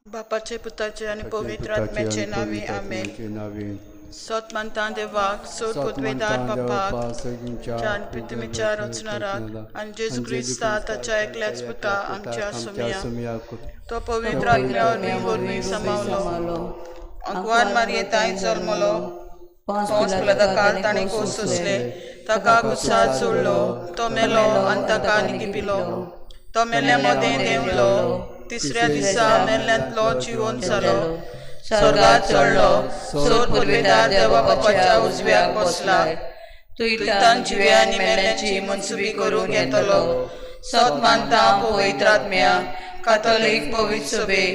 बापाचे, पुताचे आणि पवित्र आत्म्याचे नावे आमेन. सोत मानता देवाक, सोत पुतवेदार बापाक, ज्यान पितुमीच्या रचणाराक आणि जेजू क्रिस्ता ताच्या एकल्याच पुता आमच्या सुमिया तो पवित्र आत्म्यावर वरवीं समावलो. अंकवान मारयेताय जल्मलो, पोंस पिलादाकार ताणें कोस सोंसले, ताका कुसात सोडलो, तो मेलो आनी ताका निगिपिलो. तो मेल्ल्या मदें देंवलो, तिसऱ्या दिसा मेल्ल्यांतलो जिवोवन जालो, स्वर्गात चडलो, सोर पुर्वेदार देवा बापाच्या उजव्याक बसला. तुयतान जिव्या आनी मेल्ल्यांची मनसुबी करूंक येतलो. सोत मानता पवित्र आत्म्या, कातोलीक पवित्र सभे,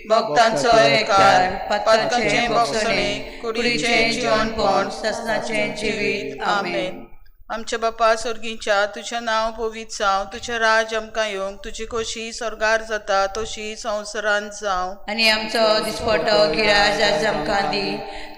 भक्तांचो एककार, पातकांचे बक्षणे, कुडीचें जेवणपण, ससनाचें जिवीत. आमेन. आमच्या बापा स्वर्गीच्या, तुझें नांव पवित्र जावं, तुझें राज आमकां येवंक, तुजी खोशी स्वर्गार जाता तशी संवसारांत जावं. आनी आमचो दिसपटो गिराज आज आमकां दी,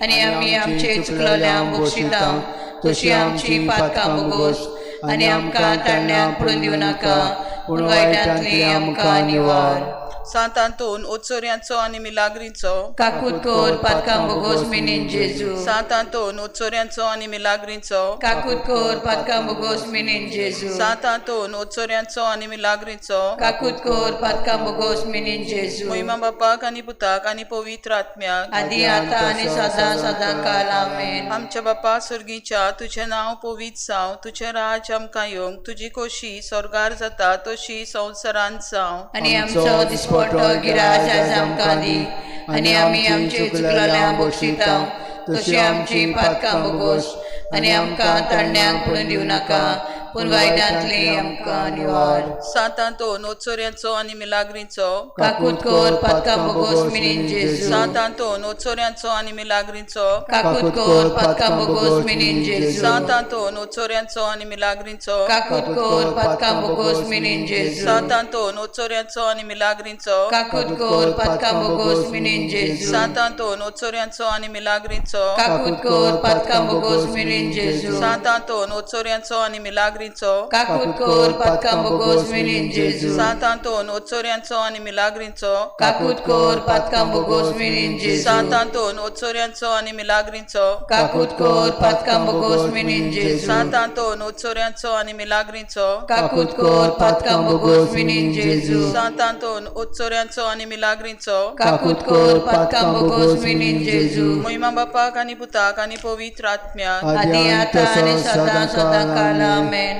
आनी आमी आमचे चुकलोल्यांक बक्षितां, तशी आमची पातकां बोगोस, आनी आमकां ताळण्यांक पडून दिवं नाका, पूण वायटांतली आमकां निवार. सांतांतून ओचोऱ्यांचो आनी मिलाग्रीचो काकूत कोर पातकां बोगोस मिनीन जेजू. सांतांतून ओचोऱ्यांचो आनी मिलाग्रीचो काकूत कोर पातकां बोगोस मिनीन जेजू. सांतांतून ओचोऱ्यांचो आनी मिलाग्रीचो काकूत कोर पातकां बोगोस मिनीन जेजू. महिमा बापाक आनी पुताक आनी पवित्र आत्म्याक, आदी आतां आनी सदां सदां काल. आमेन. आमच्या बापा स्वर्गीच्या, तुझें नांव पवित्र जावं, तुझें राज आमकां येवंक, तुजी खोशी स्वर्गार जाता तशी संवसारांत जावं. आनी आमचो दिसपटो गिराज आज आमकां दी, आनी आमी आमचे चुकलोल्यांक बक्षितां, तशी आमची पातकां बोगोस, आनी आमकां ताळण्यांक पडून दिवं नाका, पूण वायटांतली आमकां निवार. सांतांतून ओचोऱ्यांचो आनी मिलाग्रीचो काकूत कोर पातकां बोगोस मिनीन जेजू. सांतांतून ओचोऱ्यांचो आनी मिलाग्रीचो काकूत कोर पातकां बोगोस मिनीन जेजू. सांतांतून ओचोऱ्यांचो आनी मिलाग्रीचो काकूत कोर पातकां बोगोस मिनीन जेजू. सांतांतून ओचोऱ्यांचो आनी मिलाग्रीचो काकूत कोर पातकां बोगोस मिनीन जेजू. सांतांतून ओचोऱ्यांचो आनी मिलाग्रीचो काकूत कोर पातकां बोगोस मिनीन जेजू. सांतांतून ओचोऱ्यांचो आनी मिलाग्रीचो काकूत कोर पातकां बोगोस मिनीन जेजू. सांतांतून ओचोऱ्यांचो आनी मिलाग्रीचो काकूत कोर पातकां बोगोस मिनीन जेजू. सांतांतून ओचोऱ्यांचो आनी मिलाग्रीचो काकूत कोर पातकां बोगोस मिनीन जेजू. सांतांतून ओचोऱ्यांचो आनी मिलाग्रीचो काकूत कोर पातकां बोगोस मिनीन जेजू. सांतांतून ओचोऱ्यांचो आनी मिलाग्रीचो काकूत कोर पातकां बोगोस मिनीन जेजू. महिमा बापाक आनी पुताक आनी पवित्र आत्म्याक, आदी आतां आनी सदां सदां काल. आमेन.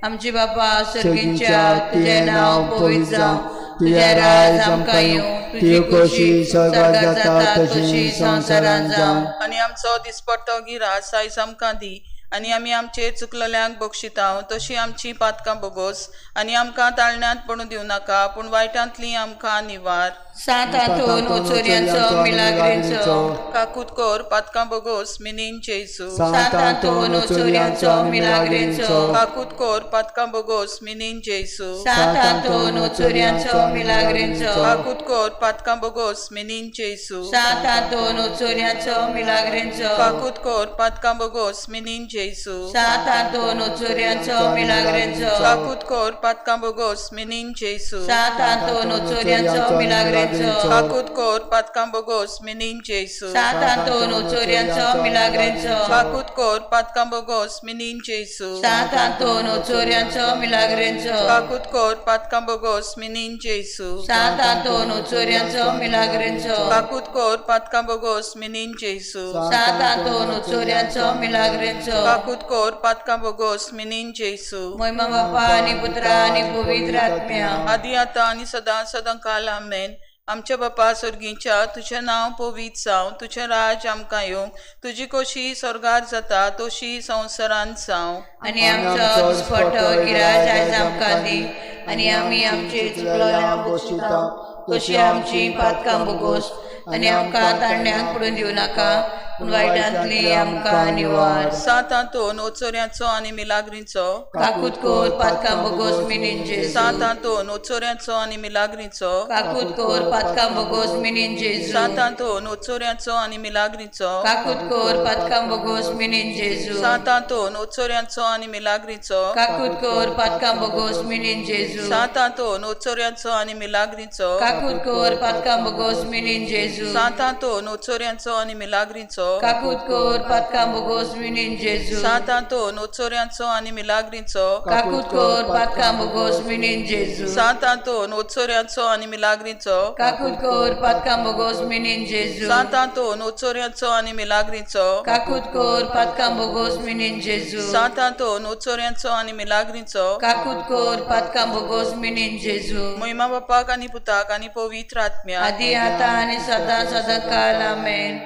आमची बापा सर्गीच्या, तुझें नांव पवित्र जावं, तुझें राज आमकां येवं, तुजी खोशी स्वर्गार जाता तशी संवसारांत जावं. आनी आमचो दिसपट्टो गिरास आयज आमकां दी, आनी आमी आमचे चुकलोल्यांक बक्षितां, तशी आमची पातकां बोगोस, आनी आमकां ताळण्यांत पडूं दिवं नाका, पूण वायटांतली आमकां निवार. सांतांतून ओचोऱ्यांचो मिलाग्रीचो काकूत कोर पातकां बोगोस मिनीन जेजू. सांतांतून ओचोऱ्यांचो मिलाग्रीचो काकूत कोर पातकां बोगोस मिनीन जेजू. सांतांतून ओचोऱ्यांचो मिलाग्रीचो काकूत कोर पातकां बोगोस मिनीन जेजू. सांतांतून ओचोऱ्यांचो मिलाग्रीचो काकूत कोर पातकां बोगोस मिनीन जेजू. सांतांतून ओचोऱ्यांचो मिलाग्रीचो काकूत कोर पातकां बोगोस मिनीन जेजू. सांतांतून ओचोऱ्यांचो मिलाग्रीचो काकूत कोर पातकां बोगोस मिनीन जेजू. सांतांतून ओचोऱ्यांचो मिलाग्रीचो काकूत कोर पातकां बोगोस मिनीन जेजू. सांतांतून ओचोऱ्यांचो मिलाग्रीचो काकूत कोर पातकां बोगोस मिनीन जेजू. सांतांतून ओचोऱ्यांचो मिलाग्रीचो काकूत कोर पातकां बोगोस मिनीन जेजू. सांतांतून ओचोऱ्यांचो मिलाग्रीचो काकूत कोर पातकां बोगोस मिनीन जेजू. महिमा बापा आनी पुत्रा आनी पवित्र आत्म्या, आदी आतां आनी सदां सदां काल. आमेन. आमच्या बापा स्वर्गीच्या, तुझें नांव पवित्र जावं, तुझें राज आमकां येवंक, तुजी खोशी स्वर्गार जाता तशी संवसारांत जावं. आनी आमचो दिसपट्टो गिराज आयज आमकां दी, आनी आमी आमचे चुकलोल्यांक बक्षितां, तशी आमची पातकां बोगोस, आनी आमकां ताळण्यांक पडून दिवं नाका, पूण वायटांतली आमकां निवार. सातांतून ओचोऱ्याचो आनी मिलाग्रीचो काकूत कोर पातकां बोगोस मिनीन जेजू. सातांतून ओचोऱ्याचो आनी मिलाग्रीचो काकूत कोर पातकां बोगोस मिनीन जेजू. सातांतून ओचोऱ्याचो आनी मिलाग्रीचो काकूत कोर पातकां बोगोस मिनीन जेजू. सातांतून ओचोऱ्याचो आनी मिलाग्रीचो काकूत कोर पातकां बोगोस मिनीन जेजू. सातांतून ओचोऱ्याचो आनी मिलाग्रीचो काकूत कोर पातकां बोगोस मिनीन जेजू. सातांतून ओचोऱ्याचो आनी मिलाग्रीचो काकूत कोर पातकां बोगोस मिनीन जेजू. सातांतून ओचोऱ्याचो आनी मिलाग्रीचो काकूत कोर पातकां बोगोस मिनीन जेजू. सातांतून ओचोऱ्याचो आनी मिलाग्रीचो काकूत कोर पातकां बोगोस मिनीन जेजू. सातांतून ओचोऱ्याचो आनी मिलाग्रीचो काकूत कोर पातकां बोगोस मिनीन जेजू. सातांतून ओचोऱ्याचो आनी मिलाग्रीचो काकूत कोर पातकां बोगोस मिनीन जेजू. महिमा बापाक आनी पुताक आनी पवित्र आत्म्याक आदी आतां आनी सदां सदां काल आमेन.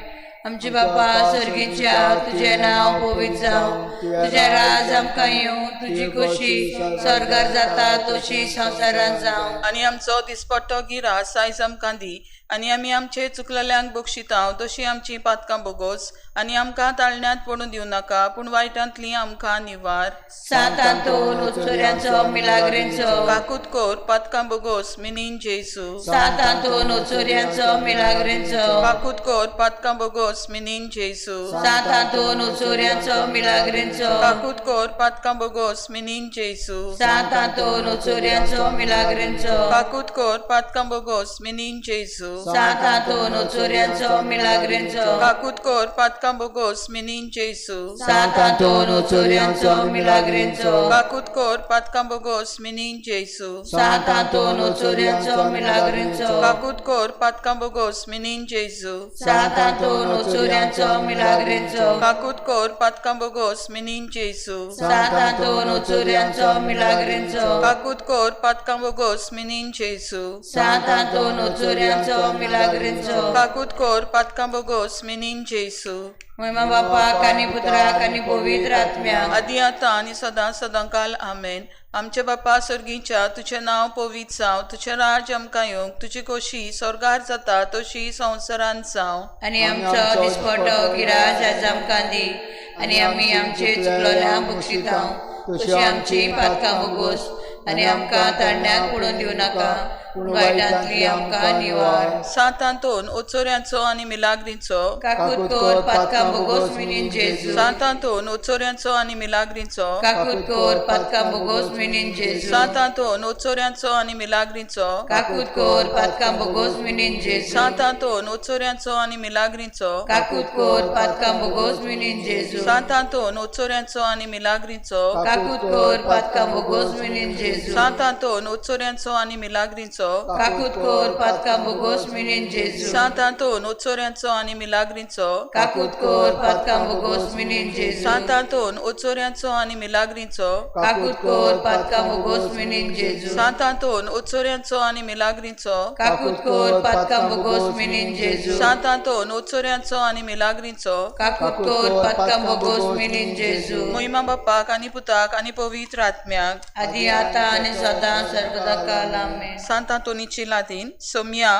आमचे बापा सर्गीच्या तुझें नांव पवित्र जावं, तुझें राज आमकां येवं, तुजी खोशी स्वर्गार जाता तशी संवसारांत जावं. आनी आमचो दिसपट्टो गिरास आयज आमकां दी, आनी आमी आमचे चुकलेल्यांक बक्षितांव तशी आमची पातकां बोगोस, आनी आमकां ताळण्यांत पडूं दिवं नाका पूण वायटांतली आमकां निवार. सातांतून ओचोऱ्याचो मिलाग्रेंचो काकूत कोर पातकां बोगोस मिनीन जेजू. सातांतून ओचोऱ्याचो मिलाग्रेंचो काकूत कोर पातकां बोगोस मिनीन जेजू. सातांतून ओचोऱ्याचो मिलाग्रेंचो काकूत कोर पातकां बोगोस मिनीन जेजू. सातांतून ओचोऱ्याचो मिलाग्रेंचो काकूत कोर पातकां बोगोस मिनीन जेजू. सातांतून ओचोऱ्याचो मिलाग्रेंचो काकूत कोर पातकां बोगोस मिनीन जेजू. सातांतून ओचोऱ्याचो मिलाग्रेंचो काकूत कोर पातकां बोगोस मिनीन जेजू. सातांतून ओचोऱ्याचो मिलाग्रेंचो काकूत कोर पातकां बोगोस मिनीन जेजू. सातांतून ओचोऱ्याचो मिलाग्रेंचो काकूत कोर पातकां बोगोस मिनीन जेजू. सातांतून ओचोऱ्याचो मिलाग्रेंचो काकूत कोर पातकां बोगोस मिनीन जेजू. सातांतून ओचोऱ्याचो मिलाग्रेंचो काकूत कोर पातकां बोगोस मिनीन जेजू. महिमा बापाक आनी पुत्राक आनी पवित्र आत्म्याक आदी आतां आनी सदां सदांकाल आमेन. आमचे बापा सर्गीच्या तुझें नांव पवित्र जावं, तुझें राज आमकां येवं, तुजी खोशी स्वर्गार जाता तशी संवसारांत जावं. आनी आमचो दिसपट्टो गिराज आयज आमकां दी, आनी आमी आमचे चुकलोल्यांक बक्षितांव तशी आमची पातकां बोगोस, आनी आमकां ताळण्यांत पडूं दिवं नाका पूण वायटांतली आमकां निवार. सातांतून ओचोऱ्याचो आनी मिलाग्रीचो काकूत कोर पातकां बोगोस मिनीन जेजू. सातांतून ओचोऱ्याचो आनी मिलाग्रीचो काकूत कोर पातकां बोगोस मिनीन जेजू. सातांतून ओचोऱ्याचो आनी मिलाग्रीचो काकूत कोर पातकां बोगोस मिनीन जेजू. सातांतून ओचोऱ्याचो आनी मिलाग्रीचो काकूत कोर पातकां बोगोस मिनीन जेजू. सातांतून ओचोऱ्याचो आनी मिलाग्रीचो काकूत कोर पातकां बोगोस मिनीन जेजू. सातांतून ओचोऱ्याचो आनी मिलाग्रीचो काकूत कोर पातकां बोगोस मिनीन जेजू. सातांतून ओचोऱ्याचो आनी मिलाग्रीचो काकूत कोर पातकां बोगोस मिनीन जेजू. सातांतून ओचोऱ्याचो आनी मिलाग्रीचो काकूत कोर पातकां बोगोस मिनीन जेजू. सातांतून ओचोऱ्याचो आनी मिलाग्रीचो काकूत कोर पातकां बोगोस मिनीन जेजू. सातांतून ओचोऱ्याचो आनी मिलाग्रीचो काकूत कोर पातकां बोगोस मिनीन जेजू. महिमा बापाक आनी पुताक आनी पवित्र आत्म्याक आदी आतां आनी सदां सर्वदा काल आमेन. सांतांतोनीची लातीन सोम्या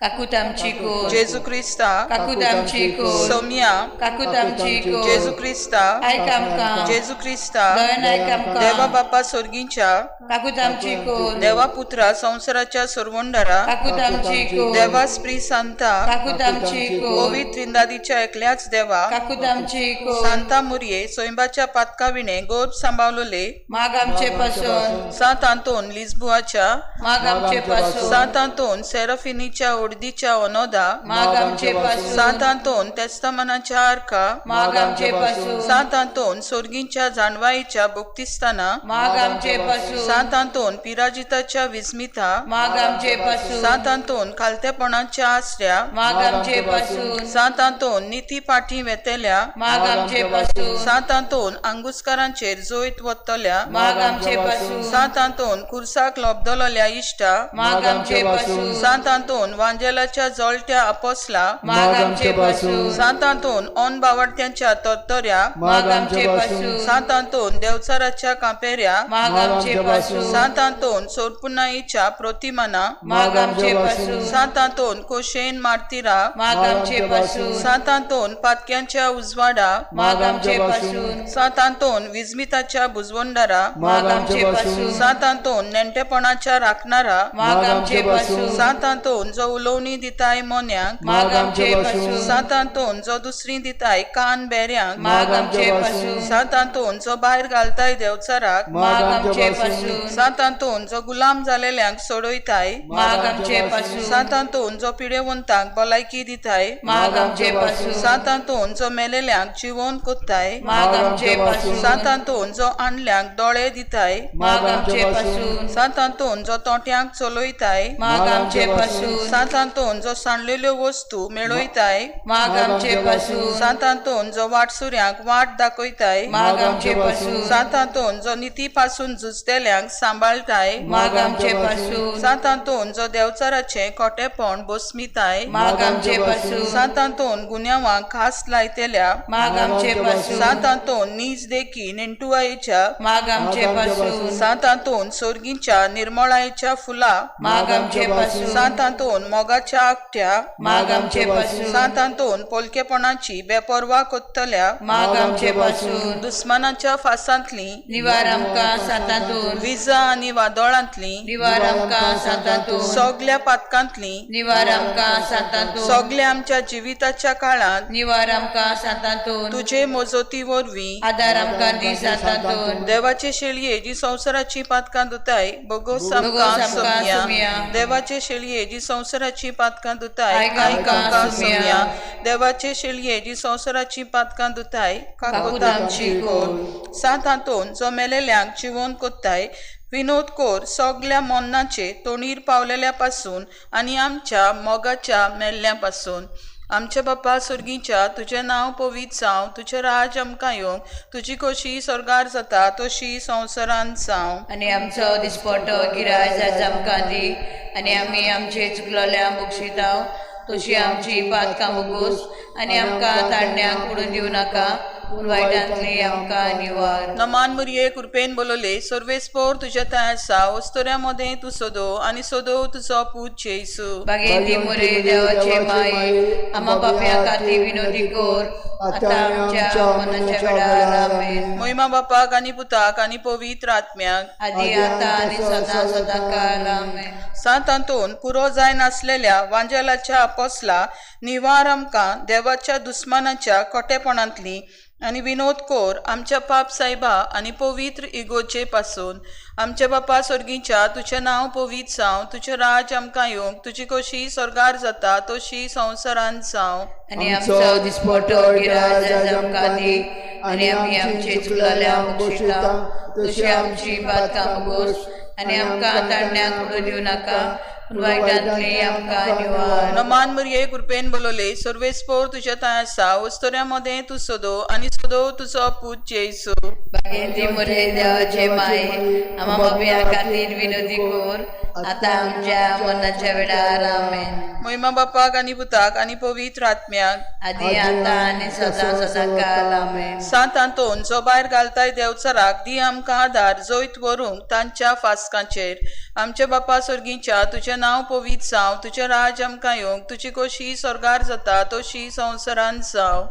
काकूत आमची कोर जेजू क्रिस्ता काकूत आमची कोर सोम्या काकूत आमची कोर जेजू क्रिस्ता आयक आमकां जेजू क्रिस्ता दयन आयक देवा आमकां बापा सोर्गींच्या काकूत आमची कोर देवा पुत्रा संवसाराच्या सोरवंडारा काकूत आमची कोर देवा स्प्री सांता काकूत आमची कोर पवित्र त्रिंदादीच्या एकल्याच देवा काकूत आमची कोर सांता मुरये सोयंबाच्या पातका विणे गोप सांबाळलोले माग आमचे पासून सांतांतोन लिस्बुआच्या माग आमचे पासून सांतांतोन सेराफिनीच्या ओर्दीच्या ओनोदा माग आमचे पासून सांतांतोन तेस्तामनाच्या आर्का माग आमचे पासून सांतांतोन सोर्गींच्या जानवाईच्या भोक्तिस्ताना माग आमचे पासून सांतांतोन पिराजिताच्या विस्मिता माग आमचे पासून सांतांतोन खालतेपणाच्या आसऱ्या माग आमचे पासून सांतांतोन निती पाठी वेतेल्या माग आमचे पासून सांतांतोन आंगुस्कारांचेर जोयत वतल्या माग आमचे पासून सांतांतोन कुर्साक लोबदलोल्या इश्टा माग आमचे पासून सांतांतोन वांजेलाच्या जळट्या अपोसला माग आमचे पासून सांतांतोन ओन बावडत्यांच्या तोत्तोऱ्या माग आमचे पासून सांतांतोन देवचाराच्या कापेऱ्या माग आमचे पासून पासून सातांतोन सोरपुनाईच्या प्रतिमाना माग आमचे पासून सातांतोन कोशेन मार्तिरा माग आमचे पासून सातांतोन पातक्यांच्या उजवाडा माग आमचे पासून सातांतोन विजमिताच्या बुजवंडारा माग आमचे पासून सातांतोन नेणटेपणाच्या राखणारा माग आमचे पासून सातांतोन जो उलोवणी दिताय मोन्यांक माग आमचे पासून सातांतोन जो दुसरी दिताय कान बेऱ्यांक माग आमचे पासून सातांतोन जो भायर घालताय देवचाराक माग आमचे पासून सातांतोन जो गुलाम जालेल्यांक सोडयताय माग आमचे पासून सातांतोन जो पिडेवंतांक भलायकी दिताय माग आमचे पासून सातांतोन जो मेलेल्यांक जिवंत कोत्ताय माग आमचे पासून सातांतोन जो आणल्यांक दोळे दिताय माग आमचे पासून सातांतोन जो तोट्यांक चलयताय माग आमचे पासून सातांतोन जो सांडलेल्यो वस्तू मेळयताय माग आमचे पासून सातांतोन जो वाटसुऱ्यांक वाट दाखयताय माग आमचे पासून सातांतोन जो निती पासून झुजतेल्यांक सांबाळताय माग आमचे पासून सातांतोन जो देवचाराचे खोटेपण बसमिताय माग आमचे पासून सातांतोन गुन्यांवांक खास लायतेल्या माग आमचे पासून सातांतोन नीज देखी नेंटुआयेच्या माग आमचे पासून सातांतोन सोर्गींच्या निर्मळायेच्या फुला माग आमचे पासून सातांतोन मोगाच्या आकट्या माग आमचे पासून सातांतोन पोलकेपणाची बेपर्वा कोत्तल्या माग आमचे पासून दुस्मानाच्या फासांतली निवार आमकां सातांतून विजा आनी वादळांतली निवार आमकां सातांतून सगल्या पातकांतली निवार आमकां सातांतून सगल्या आमच्या जिविताच्या काळांत निवार आमकां सातांतून तुझे मोजोती वरवीं आदार आमकां दी सातांतून देवाचे शेळये जी संवसाराची पातकां दुताय बोगोस बोगोस आमकां आमकां सोमिया सोमिया. देवाचे शेळये जी संवसाराची पातकां दुताय आयक आमकां सोमिया. देवाचे शेळये जी संवसाराची पातकां दुताय काकूत आमची कोर. सातांतोन जो मेलेल्यांक जिवंत कोत्ताय विनोद कोर सगल्या मोन्नाचे तोणीर पावलेल्या पासून आनी आमच्या मोगाच्या मेल्ल्या पासून आमच्या बापा सुर्गीच्या तुझें नांव पवित्र जावं तुझें राज आमकां येवंक तुजी खोशी स्वर्गार जाता तशी संवसारांत जावं आनी आमचो दिसपटो गिराय आज आमकां दी आनी आमी आमचे चुकलोल्यांक बक्षितांव तशी आमची पातकां मुगोस आनी आमकां ताडण्याक पडून दिवं नाका पूण वायटांतली आमकां निवार. नमान मुरये कृपेन बोलोले सर्वेस्पोर तुझ्या थंय आसा वस्तोऱ्या मदें तूं सोदो आनी सोदो तुजो पूत जेसू बागेंती मुरे देवाचे माये आमा बापया खातीर विनोदी कोर आतां आमच्या मनाच्या वेळार आमेन. महिमा बापाक आनी पुताक आनी पवित्र आत्म्याक आदी आतां आनी सदां सदांकाळ आमेन. सातांतोन पुरो जाय नासलेल्या वांजेलाच्या आपोसला निवार आमकां देवाच्या दुस्मानाच्या खोटेपणांतली आनी विनोद कोर आमच्या पाप सायबा आनी पवित्र इगोचे पासून आमच्या बापा स्वर्गीच्या तुझें नांव पवित्र जावं तुझें राज आमकां येवंक तुजी खोशी स्वर्गार जाता तशी संवसारांत जावं. आनी आमचो दिसपटो गिराय आज आमकां दी आनी आमी आमचे चुकलोल्यांक बक्षितांव तशी आमची पातकां मुगोस आनी आमकां ताडण्याक पडूं दिवं नाका पूण वायटांतली आमकां निवार. नमान मुरये कृपेन बोलोले सर्वेस्पोर तुझ्या थंय आसा वस्तोऱ्या मदें तूं सोदो आनी सोदो तुजो पूत जेसू बागेंती मुरे देवाचे माये आमा बापया खातीर विनोदी कोर आतां आमच्या मनाच्या वेळार आमेन. महिमा बापाक आनी पुताक आनी पवित्र आत्म्याक आदी आतां आनी सदां सदांकाळ आमेन. सातांतोन जो भायर घालताय देवचाराक दी आमकां आदार जैत व्हरूंक तांच्या फासकांचेर आमच्या बापा स्वर्गीच्या तुझें नांव पवित्र जावं तुझें राज आमकां येवंक तुजी खोशी स्वर्गार जाता तशी संवसारांत जावं.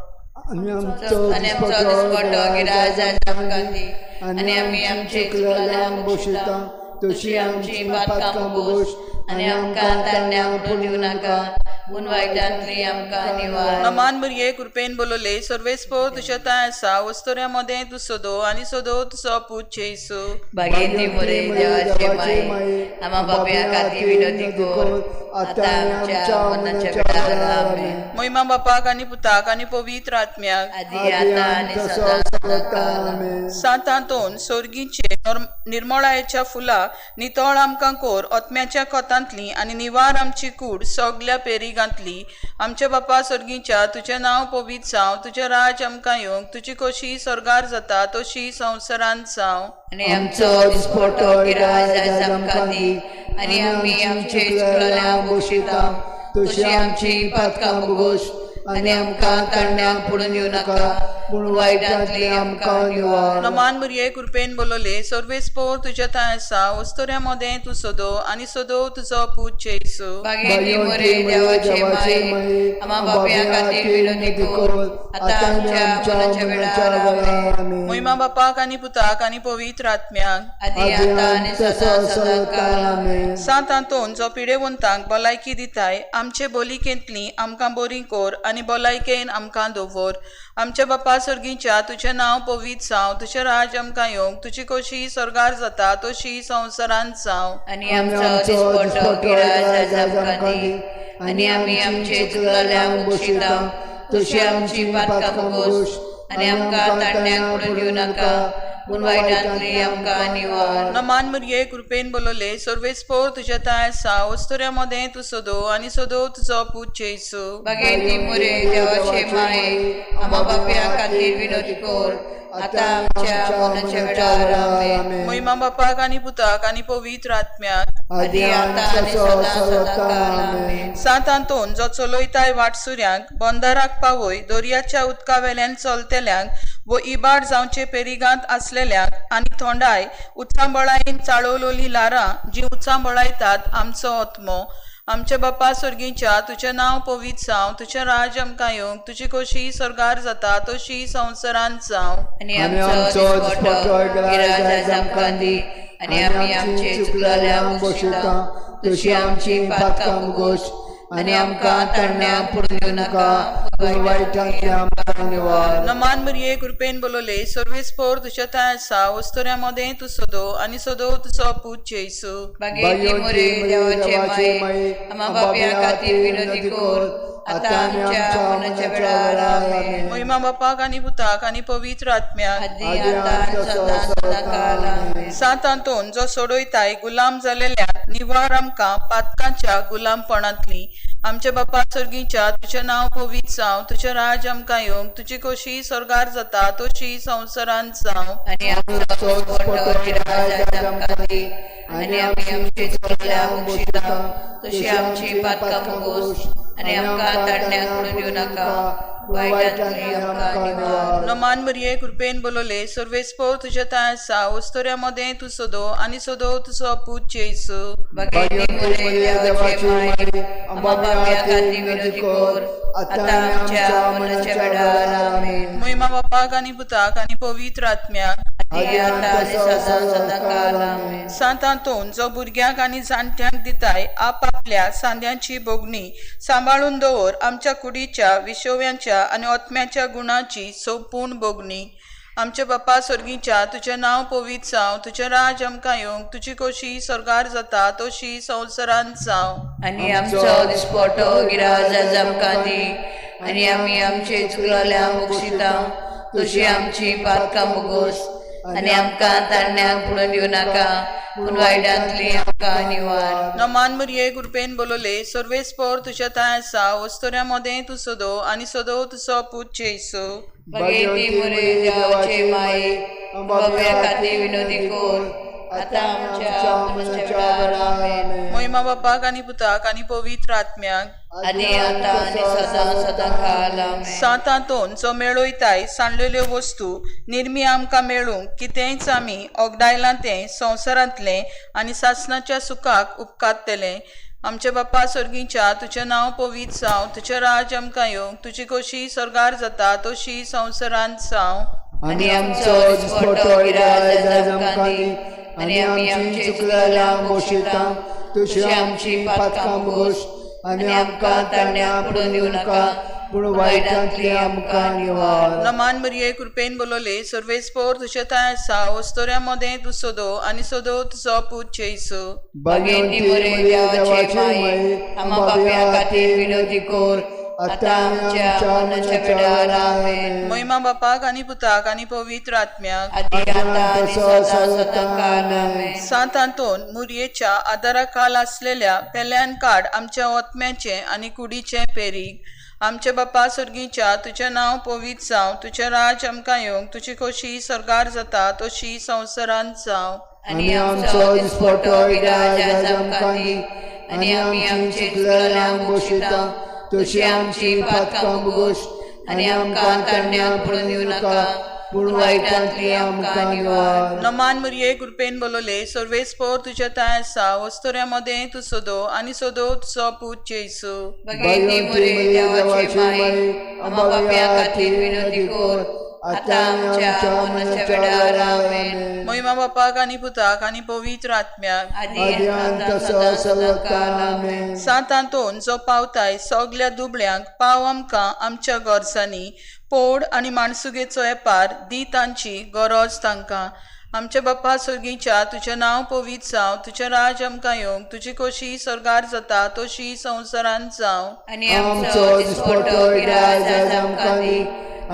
आनी आमचो दिसपटो गिराय आज आमकां दी आनी आमी आमचे चुकलोल्यांक बक्षितांव तशी आमची पातकां मुगोस आनी आमकां ताडण्याक पडूं दिवं नाका पूण वायटांतली आमकां निवार. नमान मुरये कृपेन बोलोले सर्वेस्पोर तुझ्या थंय आसा वस्तोऱ्या मदें तूं सोदो आनी सोदो तुजो पूत जेसू बागेंती मुरे देवाचे माये आमा बापया खातीर विनोदी कोर आतां आमच्या मनाच्या वेळार आमेन. महिमा बापाक आनी पुताक आनी पवित्र आत्म्याक आदी आतां आनी सदां सदांकाळ आमेन. सातांतोन सोर्गीचे निर्मळायेच्या फुला नितळ आमकां कोर आत्म्याच्या खोतांतली आनी निवार आमची कूड सगल्या पेरीगांतली आमच्या बापा स्वर्गीच्या तुझें नांव पवित्र जावं तुझें राज आमकां येवंक तुजी खोशी स्वर्गार जाता तशी संवसारांत जावं. आनी आमचो दिसपटो गिराय आज आमकां दी आनी आमी आमचे चुकलोल्यांक बक्षितांव तशी आमची पातकां मुगोस आनी आमकां ताडण्याक पडूं दिवं नाका पूण वायटांतली आमकां निवार. नमान मरिये कृपेन बोलोले सर्वेस्पोर तुझ्या थंय आसा वस्तुऱ्या मोदें तूं सोदो आनी सोदो तुजो पूत जेसू. बागेंती मोरे देवाचे माये आम्हा बापया खातीर विनंती कर आतां आमच्या मरणाच्या वेळार. महिमा बापाक आनी पुताक आनी पवित्र आत्म्याक आदी आतां आनी सदां काळ. सात हातून जो पिडेवंतांक भलायकी दिताय आमचे बोलिकेंतली आमकां बरी कोर आनी भलायकेन आमकां दवर. आमच्या बापा सर्गीच्या तुझें नांव पवित्र जावं, तुझें राज आमकां येवंक, तुजी खोशी स्वर्गार जाता तशी संवसारांत जावं. आनी आमचो दिसपट्टो गिराय आमकां दी आनी आमी आमचे चुकलेल्यांक बक्षिता तशी आमची पातकां मागोस आनी आमकां तांतण्याक पडून दिवं नाका पूण वायटांतली आमकां निवार. नमान मरिये कृपेन बोलोले सर्वेस्पोर तुझ्या थंय आसा वस्तुऱ्या मोदें तू सोदो आनी सोदो तुजो पूत जेसू. बागेंती मोरे देवाचे माये आम्हा बापया खातीर विनंती कर आतां आमच्या मरणाच्या वेळार. आमेन. महिमा बापाक आनी पुताक आनी पवित्र आत्म्याक आदी आतां आनी सदां काळ. आमेन. सात हातून जो चलयताय वाटसुऱ्यांक बंदाराक पावय, दर्याच्या उदका वेल्यान चलतेल्यांक वो इबाड जावचे पेरिगांत असलेल्यांक आनी थोंडाय उचांबळायेन चाळवलोली लारां जी उचांबळायतात आमचो आत्मो. आमच्या बापा सर्गीच्या तुझें नांव पवित्र जावं, तुझें राज आमकां येवंक, तुजी खोशी स्वर्गार जाता तशी संवसारांत जावं. आनी आमचो दिसपट्टो गिराय आमकां दी आनी आमी आमचे चुकलेल्यांक बक्षिता तशी आमची पातकां मागोस आनी आमकां तांतण्याक पडून दिवं नाका पूण वायटांतली आमकां निवार. नमान मरिये कृपेन बोलोले सर्वेस्पोर तुझ्या थंय आसा वस्तुऱ्या मोदें तू सोदो आनी सोदो तुजो पूत जेसू. बागेंती मोरे देवाचे माये आम्हा बापया खातीर विनंती कर आतां आमच्या मरणाच्या वेळार. आमेन. महिमा बापाक आनी पुताक आनी पवित्र आत्म्याक आदी आतां आनी सदां काळ. आमेन. सात हातून जो सोडयताय गुलाम जालेल्यांक निवार आमकां पातकांच्या गुलामपणांतली. आमच्या बापा सर्गीच्या तुझें नांव पवित्र जावं, तुझें राज आमकां येवंक, तुजी खोशी स्वर्गार जाता तशी संवसारांत जावं. आनी आमचो दिसपट्टो गिराय आमकां दी आनी आमी आमचे चुकलेल्यांक बक्षिता तशी आमची पातकां मागोस आनी आमकां तांतण्याक पडून दिवं नाका वायटांतली आमकां निवार. नमान मरिये कृपेन बोलोले सर्वेस्पोर तुझ्या थंय आसा वस्तुऱ्या मोदें तू सोदो आनी सोदो तुजो पूत जेसू. बागेंती मोरे देवाचे माये आम्हा बापया खातीर विनंती कर आतां आमच्या मरणाच्या वेळार. आमेन. महिमा बापाक आनी पुताक आनी पवित्र आत्म्याक आदी आतां आनी सदां काळ. आमेन. सात हातून जो भुरग्यांक आनी जाणट्यांक दिताय आपापल्या सांद्यांची बोगणी सांबाळून दवर आमच्या कुडीच्या विशोव्यांच्या आनी ओतम्याच्या गुणाची संपूर्ण बोगणी. आमच्या बापा सर्गीच्या तुझें नांव पवित्र जावं, तुझें राज आमकां येवंक, तुजी खोशी स्वर्गार जाता तशी संवसारांत जावं. आनी आमचो दिसपट्टो गिराय आमकां दी आनी आमी आमचे चुकलेल्यांक बक्षिता तशी आमची पातकां मागोस आनी आमकां तांतण्याक पडून दिवं नाका पूण वायटांतली आमकां निवार. नमान मरिये कृपेन बोलोले सर्वेस्पोर तुझ्या थंय आसा वस्तुऱ्या मोदें तू सोदो आनी सोदो तुजो पूत जेसू. बागेंती मोरे देवाचे माये आम्हा बापया खातीर विनंती कर आतां आमच्या मरणाच्या वेळार. आमेन. महिमा बापाक आनी पुताक आनी पवित्र आत्म्याक आदी आतां आनी सदां काळ. आमेन. सात हातून जो मेळयताय सांडलेल्यो वस्तू निर्मी आमकां मेळूंक कितेंच आमी ओगडायलां तें संवसारांतलें आनी सासणाच्या सुखाक उपकारतलें. आमच्या बापा सर्गीच्या तुझें नांव पवित्र जावं, तुझें राज आमकां येवंक, तुजी खोशी स्वर्गार जाता तशी संवसारांत जावं. आनी आमचो दिसपट्टो गिराय आमकां दी आनी आमी आमचे चुकलेल्यांक बक्षिता तशी आमची पातकां मागोस आनी आमकां तांतण्याक पडून दिवं नाका पूण वायटांतली आमकां निवार. नमान मरिये कृपेन बोलोले सर्वेस्पोर तुझ्या थंय आसा वस्तुऱ्या मोदें तू सोदो आनी सोदो तुजो पूत जेसू. बागेंती मोरे देवाचे माये आम्हा बापया खातीर विनंती कर आतां आमच्या मरणाच्या वेळार. आमेन. महिमा बापाक आनी पुताक आनी पवित्र आत्म्याक आदी आतां आनी सदां काळ. आमेन. सात हातून मुरयेच्या आदाराखाल असलेल्या पेल्यान काड आमच्या ओतम्याचे आनी कुडीचे पेरीग. आमच्या बापा सर्गीच्या तुझें नांव पवित्र जावं, तुझें राज आमकां येवंक, तुजी खोशी स्वर्गार जाता तशी संवसारांत जावं. आनी आमचो दिसपट्टो गिराय आमकां दी आनी आमी आमचे चुकलेल्यांक बक्षिता तशी आमची पातकां मागोस आनी आमकां तारण्यांत पडून दिवं नाका पूण वायटांतली आमकां निवार. नमान मरिये कृपेन बोलोले सर्वेस्पोर तुझ्या ताय आसा वस्तुऱ्यामध्ये तू सोदो आनी सोदो तुझो पूत जेसू. भगिनी मोरे देवाची माई आम्हा बाप्या खातीर विनंती कर आता आमच्या मरणाच्या वेळार आमेन. महिमा बापाक आनी पुताक आनी पवित्र आत्म्याक आदी अंत सदां आमेन. सातांतोन जो पावताय सगल्या दुबळ्यांक पाव आमकां आमच्या गरजांनी पोड आनी माणसुगेचो येपार दी तांची गरज तांकां. आमच्या बाप्पा सर्गीच्या तुझें नांव पवित्र जावं तुझें राज आमकां येवंक तुजी कशी सरकार जाता तशी संवसारांत जावं. आनी आमचो दिसपट्टो गिराय आज आमकां दी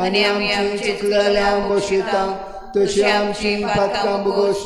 आनी आमी आमची चुकलेल्यांक बक्षिता तशी आमची पातकां बगोश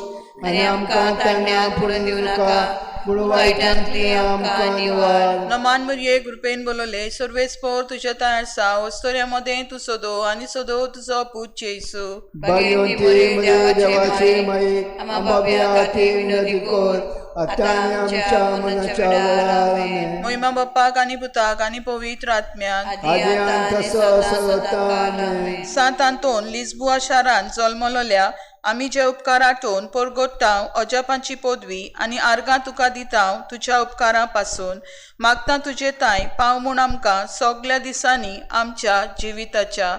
आनी आमकां तारण्यांत पडून दिवं नाका पूण वायटांतली आमकां निवार. नमान मरिये कृपेन बोलोले सर्वेस्पोर तुझ्या ताय आसा वस्तुऱ्यामध्ये तू सोदो आनी सोदो तुझो पूत जेसू. भगिनी मोरे देवाची माई आम्हा बाप्या खातीर विनंती कर आता आनी आमच्या मरणाच्या वेळार आमेन. महिमा बाप्पाक आनी पुताक आनी पवित्र आत्म्याक आदी अंत सदां आमेन. सातांतोन लिस्बुआ शारांत जल्मलोल्या आमी जे उपकार आठोवन परगोट्टाव अजापांची पदवी आनी आर्गां तुका दिताव तुज्या उपकारा पासून मागता तुजे ताय पाव म्हूण आमकां सगल्या दिसांनी आमच्या जिविताच्या.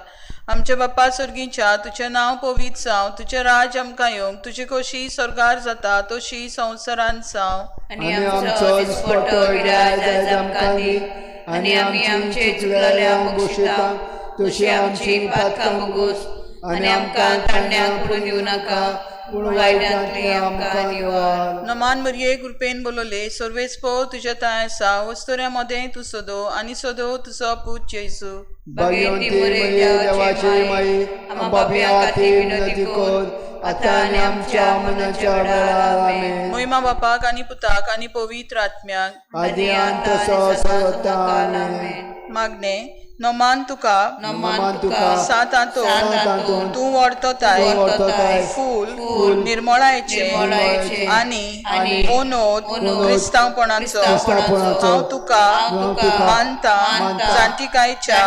आमच्या बाप्पा सर्गीच्या तुझें नांव पवित्र जावं तुझें राज आमकां येवंक तुजी कशी सरकार जाता तशी संवसारांत जावं. आनी आमचो दिसपट्टो गिराय आज आमकां दी आनी आमी आमचे चुकलेल्यांक बक्षिता तशी आमची पातकां बगोस आनी आमकां तारण्यांत पडून दिवं नाका पूण वायटांतली आमकां निवार. नमान मरिये कृपेन बोलोले सर्वेस्पोर तुझ्या ताय आसा वस्तुऱ्यामध्ये तू सोदो आनी सोदो तुझो पूत जेसू. भगिनी मोरे देवाची माई आम्हा बाप्या खातीर विनंती कर आता आनी आमच्या मरणाच्या वेळार आमेन. महिमा बापाक आनी पुताक आनी पवित्र आत्म्याक आदी अंत सदां आमेन. मागणे नमान तुका सातांतोन तूं वर्तताय फूल निर्मळायेचे आनी ओनोद क्रिस्तांवपणाचो हांव तुका मानता जांतिकायेच्या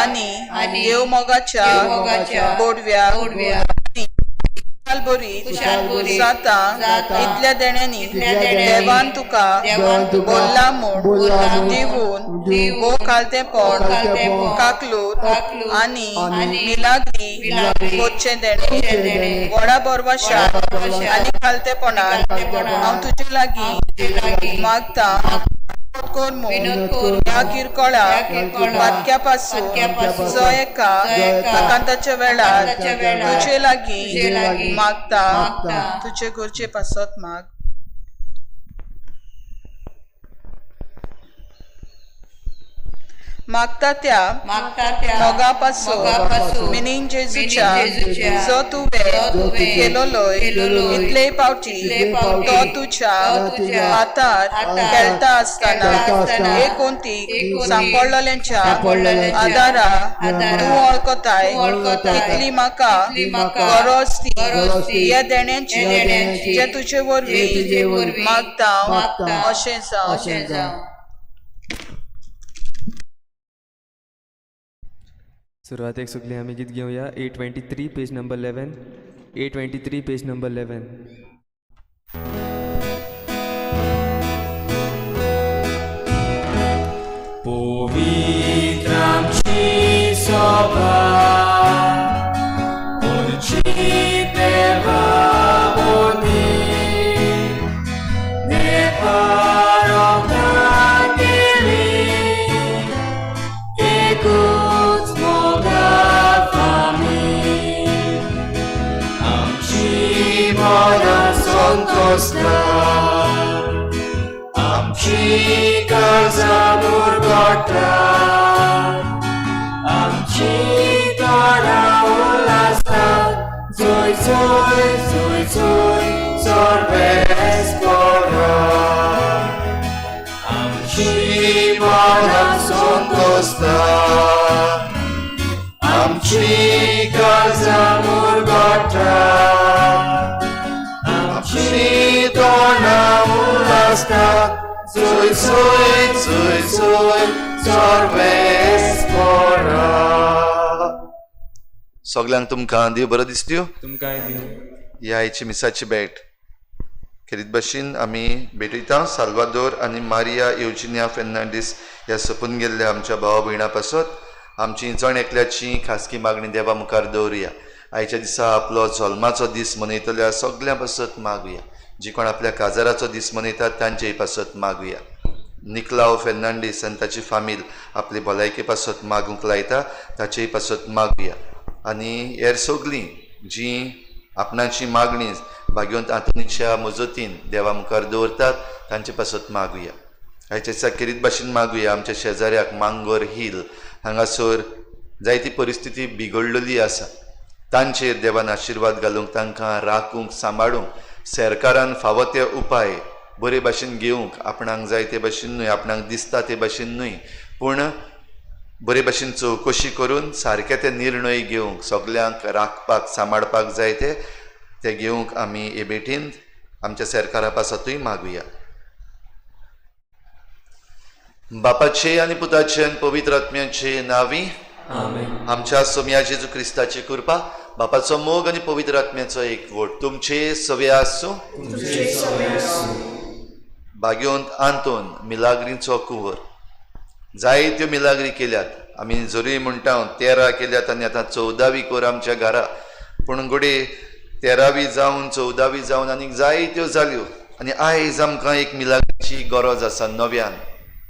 आनी देव मोगाच्या गोडव्या बरी जाता इतल्या देण्यांनी देवान तुका बोल्ला म्हूण दिवून वो खालतेपण काकलूत आनी मिलाग्री वचचे देणे व्हडा बरवाशा आनी खालतेपणान हांव तुजे लागीं मागता ह्या किरकोळा वाक्या पासून जो एका आकांताच्या वेळार तुजे लागीं मागता तुजे घरचे पासत माग. मागता त्या मोगापासून मिनीन जेजूच्या जो तुवें केलोलोय इतले पावटी तो तुज्या हातार खेळटा आसतना एक कोणती सांपडलेल्यांच्या आदारा तूं वळखताय इतली म्हाका गरज ती ह्या देण्यांची जे तुजे वरवीं मागता अशें जावं. सुरवातेक सगळी आमी गीत घेवया 823 page number 11. 823 page number 11. Pokryj ci soba, určite vagony, neporovnatelný, ikut mogafami, amci moja sądostra, amci karzamur gota, amci dora ulasta, zoj, sorbes pora, amci moja sądostra, amci karzamur gota, amci dora ulasta, zoj, sorbes pora. सगळ्यांक तुमकां देव बरो दीस दिवं. तुमकांय दिवं. ह्या आयची मिसाची भेट खेरीत भाशेन आमी भेटयता साल्वादोर आनी मारिया युजिनिया फेर्नांडीस ह्या सपून गेल्ल्या आमच्या भावा भयणां पासत आमची जण एकल्याची खासगी मागणी देवा मुखार दवरुया. आयच्या दिसा आपलो जल्माचो दीस मनयतल्या सगळ्यां पासत मागुया. जी कोण आपल्या काजाराचो दीस मनयतात तांचेय पासत मागुया. निकलाव फेर्नांडीस आनी ताची फामील आपली भलायके पासत मागूंक लायता ताचेय पासत मागुया. आनी हेर सगळीं जीं आपणाची मागणी भाग्यवंत आंतोनीच्या मजतीन देवा मुखार दवरतात तांचे पासत मागुया. आयच्या दिसा खेरीत भाशेन मागुया आमच्या शेजाऱ्याक मांगोर हिल हांगासर जायती परिस्थिती बिगडलेली आसा तांचेर देवान आशिर्वाद घालूंक तांकां राखूंक सांबाळूंक सरकारान फावो ते उपाय बरे भाशेन घेवंक आपणाक जाय ते भाशेन न्हय आपणाक दिसता ते भाशेन न्हय पूण बरे भाशेन चवकशी करून सारके ते निर्णय घेवंक सगळ्यांक राखपाक सांबाळपाक जाय ते घेवंक आमी हे भेटीन आमच्या सरकारा पासतूय मागुया. बापाचे आनी पुताचे आनी पवित्र आत्म्याचे नांवी आमच्या सोम्या जेजू क्रिस्ताची कृपा बापाचो मोग आनी पवित्र आत्म्याचो एकवट तुमचे सवे आसूं. भाग्यवंत आंतोन मिलाग्रींचो कुंवर जायत्यो मिलाग्री केल्यात. आमी जरी म्हणटा 13 केल्यात आनी आतां 14वी कोर आमच्या घरा पूण घोडे 13वी जावन 14वी जावन आनीक जायत्यो जाल्यो आनी आयज आमकां एक मिलाग्रीची गरज आसा नव्यान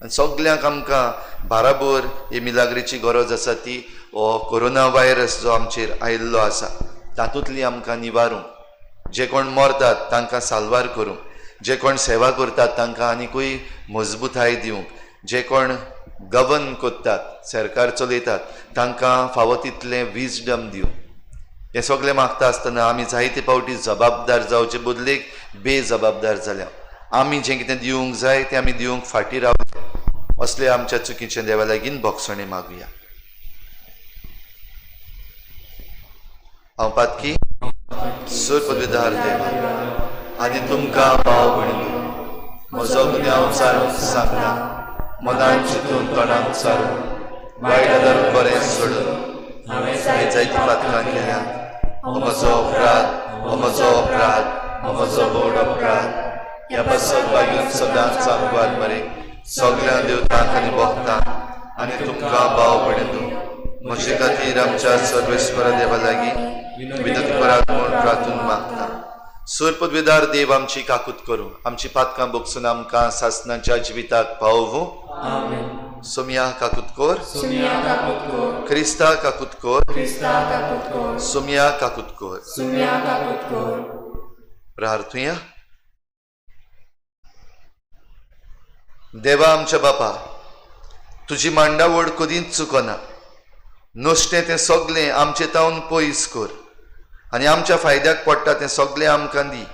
आनी सगळ्यांक आमकां बाराबर हे मिलाग्रीची गरज आसा ती हो कोरोना व्हायरस जो आमचेर आयिल्लो आसा तातूंतली आमकां निवारूंक जे कोण मरतात तांकां साल्वार करूंक जे कोण सेवा करतात तांकां आनिकूय मजबूताय दिवंक जे कोण गवर्न करतात सरकार चलयतात तांकां फावो तितलें विजडम दिवंक हें सगळें मागता आसतना आमी जायते फावटी जबाबदार जावचे बदलेक बेजबाबदार जाल्या. आमी जें कितें दिवंक जाय तें आमी दिवंक फाटीं रावले असले आमच्या चुकीचे देवा लागीं भोगसणे मागुया. हांव पातकी सूर पदवीदार देवा आनी तुमकां भाव भयणी म्हजो गुन्यांव सांगता मनान चिंतून तोंडान सारून वायट आदार बरें सोडून हांवें जायती पातकां केल्यात. हो म्हजो अपराध हो म्हजो व्हड अपराध. ह्या पासत भाग्यून सदांच सांगवाद मरे सगळ्या देवतांक आनी भक्तांक आनी तुमकां भाव भयणी म्हजे खातीर आमच्या सर्वेश्वर देवा लागीं विनंती करात म्हूण प्रार्थून मागता. सूर पदवीदार देव आमची काकूत करूं आमची पातकां भोगसून आमकां सासणाच्या जिविताक पावूं. सोम्या काकूत कोर क्रिस्ता काकूत कोर सोम्या काकूत कोर. प्रार्थुया. देवा आमच्या बापा तुजी मांडावळ कधीच चुकना. नोश्टें तें सगळें आमचे तावन पयस कर आनी आमच्या फायद्याक पडटा तें सगळें आमकां दी.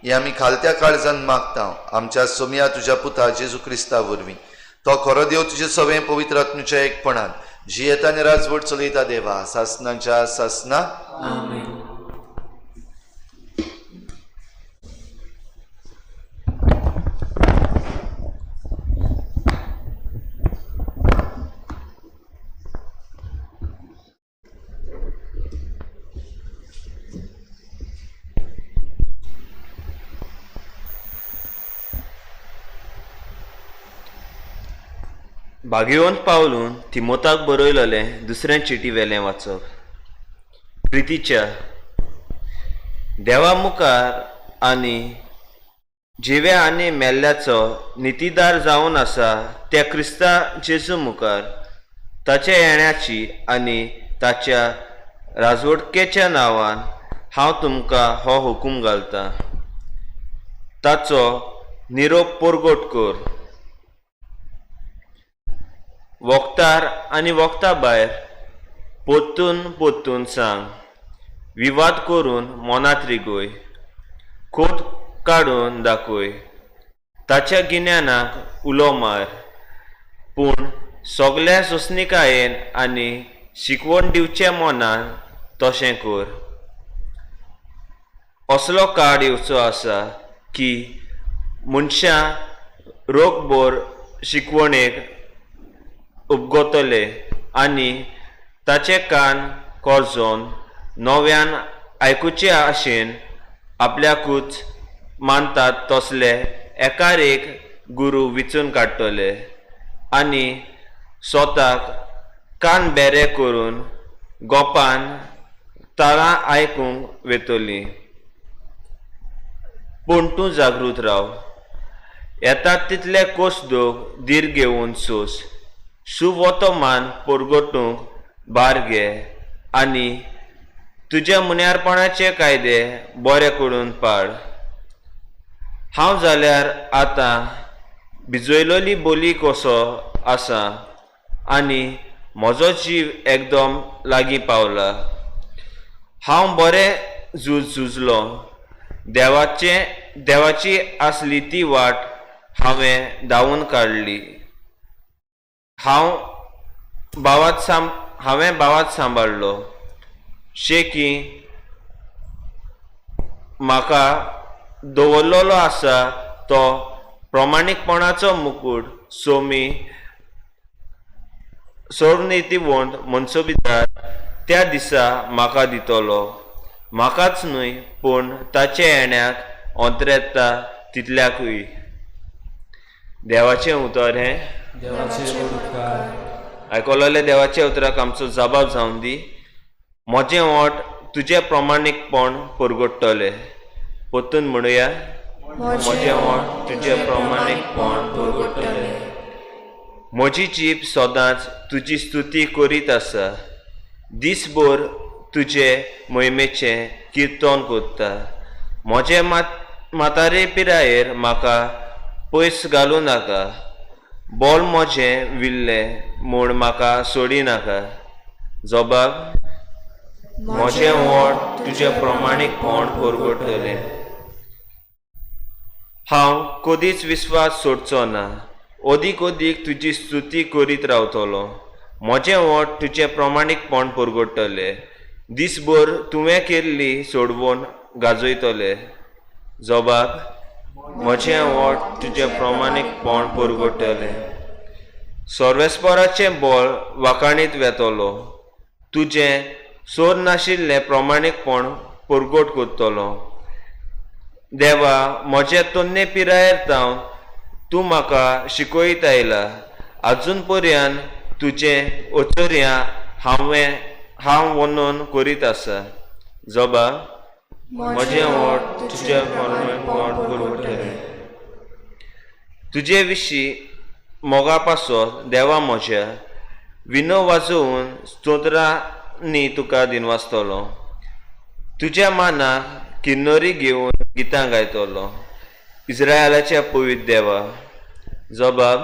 हें आमी खालत्या काळजान मागता आमच्या सोम्या तुज्या पुता जेजू क्रिस्ता वरवीं. तो खरो देव तुजे सवें पवित्र आत्म्याच्या एकपणान जियेत आनी राजवट चलयता देवा सासणाच्या सासना. भाग्यवंत पावलून तिमोथाक बरयलेलें दुसरें चिटी वेलें वाचप. प्रितीच्या देवा मुखार आनी जिव्या आनी मेल्ल्याचो नितीदार जावन आसा त्या क्रिस्ता जेजू मुखार ताच्या येण्याची आनी ताच्या राजवटकेच्या नांवान हांव तुमकां हो हुकूम घालतां. ताचो निरोप परगट कर. वक्तार आनी वक्ता भायर पोत्तून सांग. विवाद करून मनांत रिगोय. खोट काडून दाखय. ताच्या गिन्यानाक उलो मार. पूण सगळ्या सोंसणिकायेन आनी शिकवण दिवच्या मनान तशें कर. असलो काळ येवचो आसा की मनशां रोखभर शिकवणेक उपगतले आनी ताचे कान कोरजोन नव्यान आयकुचे आशेन आपल्याकूच मानतात तसले एकार एक गुरू विचून काडटले आनी स्वताक कान बेरे करून गोपान ताळां आयकूंक वेतली. पूण तूं जागृत राव. येतात तितले कोसदोग धीर घेवन सोस. शुभ वतमान परगटूंक भार घे आनी तुज्या मुन्यारपणाचे कायदे बरे करून पाड. हांव जाल्यार आतां भिजयलोली बोली कसो आसा आनी म्हजो जीव एकदम लागीं पावला. हांव बरें झुजलो. देवाची आसली ती वाट हांवें धांवून काडली. हांवें भावात सांबाळलो. शेकी म्हाका दवरलेलो आसा तो प्रमाणीकपणाचो मुकूट सोडनितीवंत मनसोबीदार त्या दिसा म्हाका दितलो. म्हाकाच न्हय पूण ताचे येण्याक अंतरेता तितल्याकूय. देवाचें उतर हें. आयकलोले देवाच्या उतराक आमचो जबाब जावन दी. म्हजें ओठ तुजें प्रमाणीकपण परगडटलें. परतून म्हणुया, म्हजें ओठ तुजें प्रमाणीकपण परगडटलें. म्हजी जीब सदांच तुजी स्तुती करीत आसा. दिसभर तुजे मोहिमेचें किर्तन करता. म्हजे म्हातारे पिरायेर म्हाका पयस घालूं नाका. बोल म्हजें विल्लें म्हूण म्हाका सोडी नाका. जबाब, म्हजें ओठ तुजें प्रमाणीकपण परगडटलें. हांव कधीच विस्वास सोडचो ना. अदीक तुजी स्तुती करीत रावतलो. म्हजें ओठ तुजें प्रमाणीकपण परगडटलें. दिसभर तुवें केल्ली सोडवून गाजयतले. जबाब, म्हजें ओठ तुजें प्रमाणीकपण परगडटलें. सर्वेस्पराचें बोल वाखाणीत वेतलो. तुजें सोर नाशिल्लें प्रमाणीकपण परगट करतलो. देवा, म्हजे तोन्ने पिरायेर जावन तूं म्हाका शिकयत आयला. आजून पर्यंत तुजें ओचोऱ्या हांव वर्णन करीत आसा. जबाब, म्हजें ओठ तुजें प्रमाणीकपण परगडटलें. तुजे विशीं मोगा पासत देवा म्हज्या विनो वाजोवन स्तोत्रांनी तुका दिनवासतलो. तुज्या मानाक किन्नरी घेवन गितां गायतलो. इस्रायलाच्या पवित्र देवा. जबाब,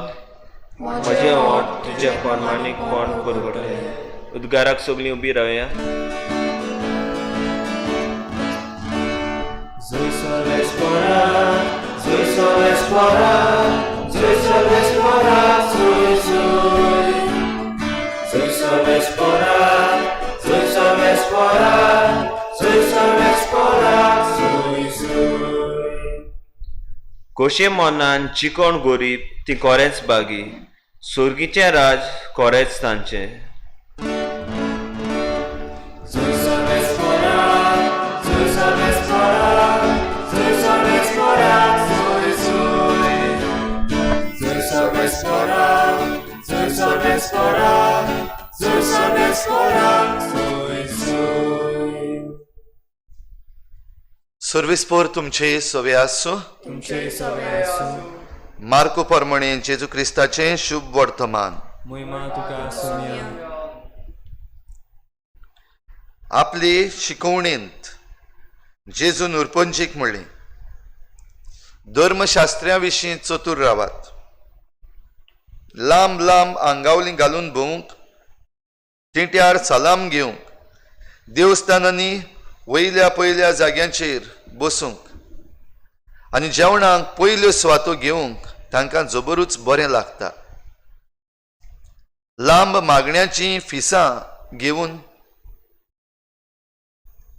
म्हजें ओठ तुजें प्रमाणीकपण परगडटलें. उद्गाराक सगळीं उबी रावया. कोशे मनान चिकोण गोरीब ती कोरेंच बागी. सुर्गीचें राज कोरेंच तांचें. सर्विस्पोर तुमचे सवे आसूं. मार्को परमणे जेजू क्रिस्ताचें शुभ वर्तमान. आपली शिकवणेंत जेजू नुरपंचीक म्हणलें, धर्मशास्त्र्यां विशीं चतूर रावात. लांब लांब आंगावली घालून भोवंक, तिट्यार सलाम घेवंक, देवस्थानांनी वयल्या पयल्या जाग्यांचेर बसूंक आनी जेवणाक पयल्यो सुवातो घेवंक तांकां जबरूच बरें लागता. लांब मागण्यांची फिसां घेवन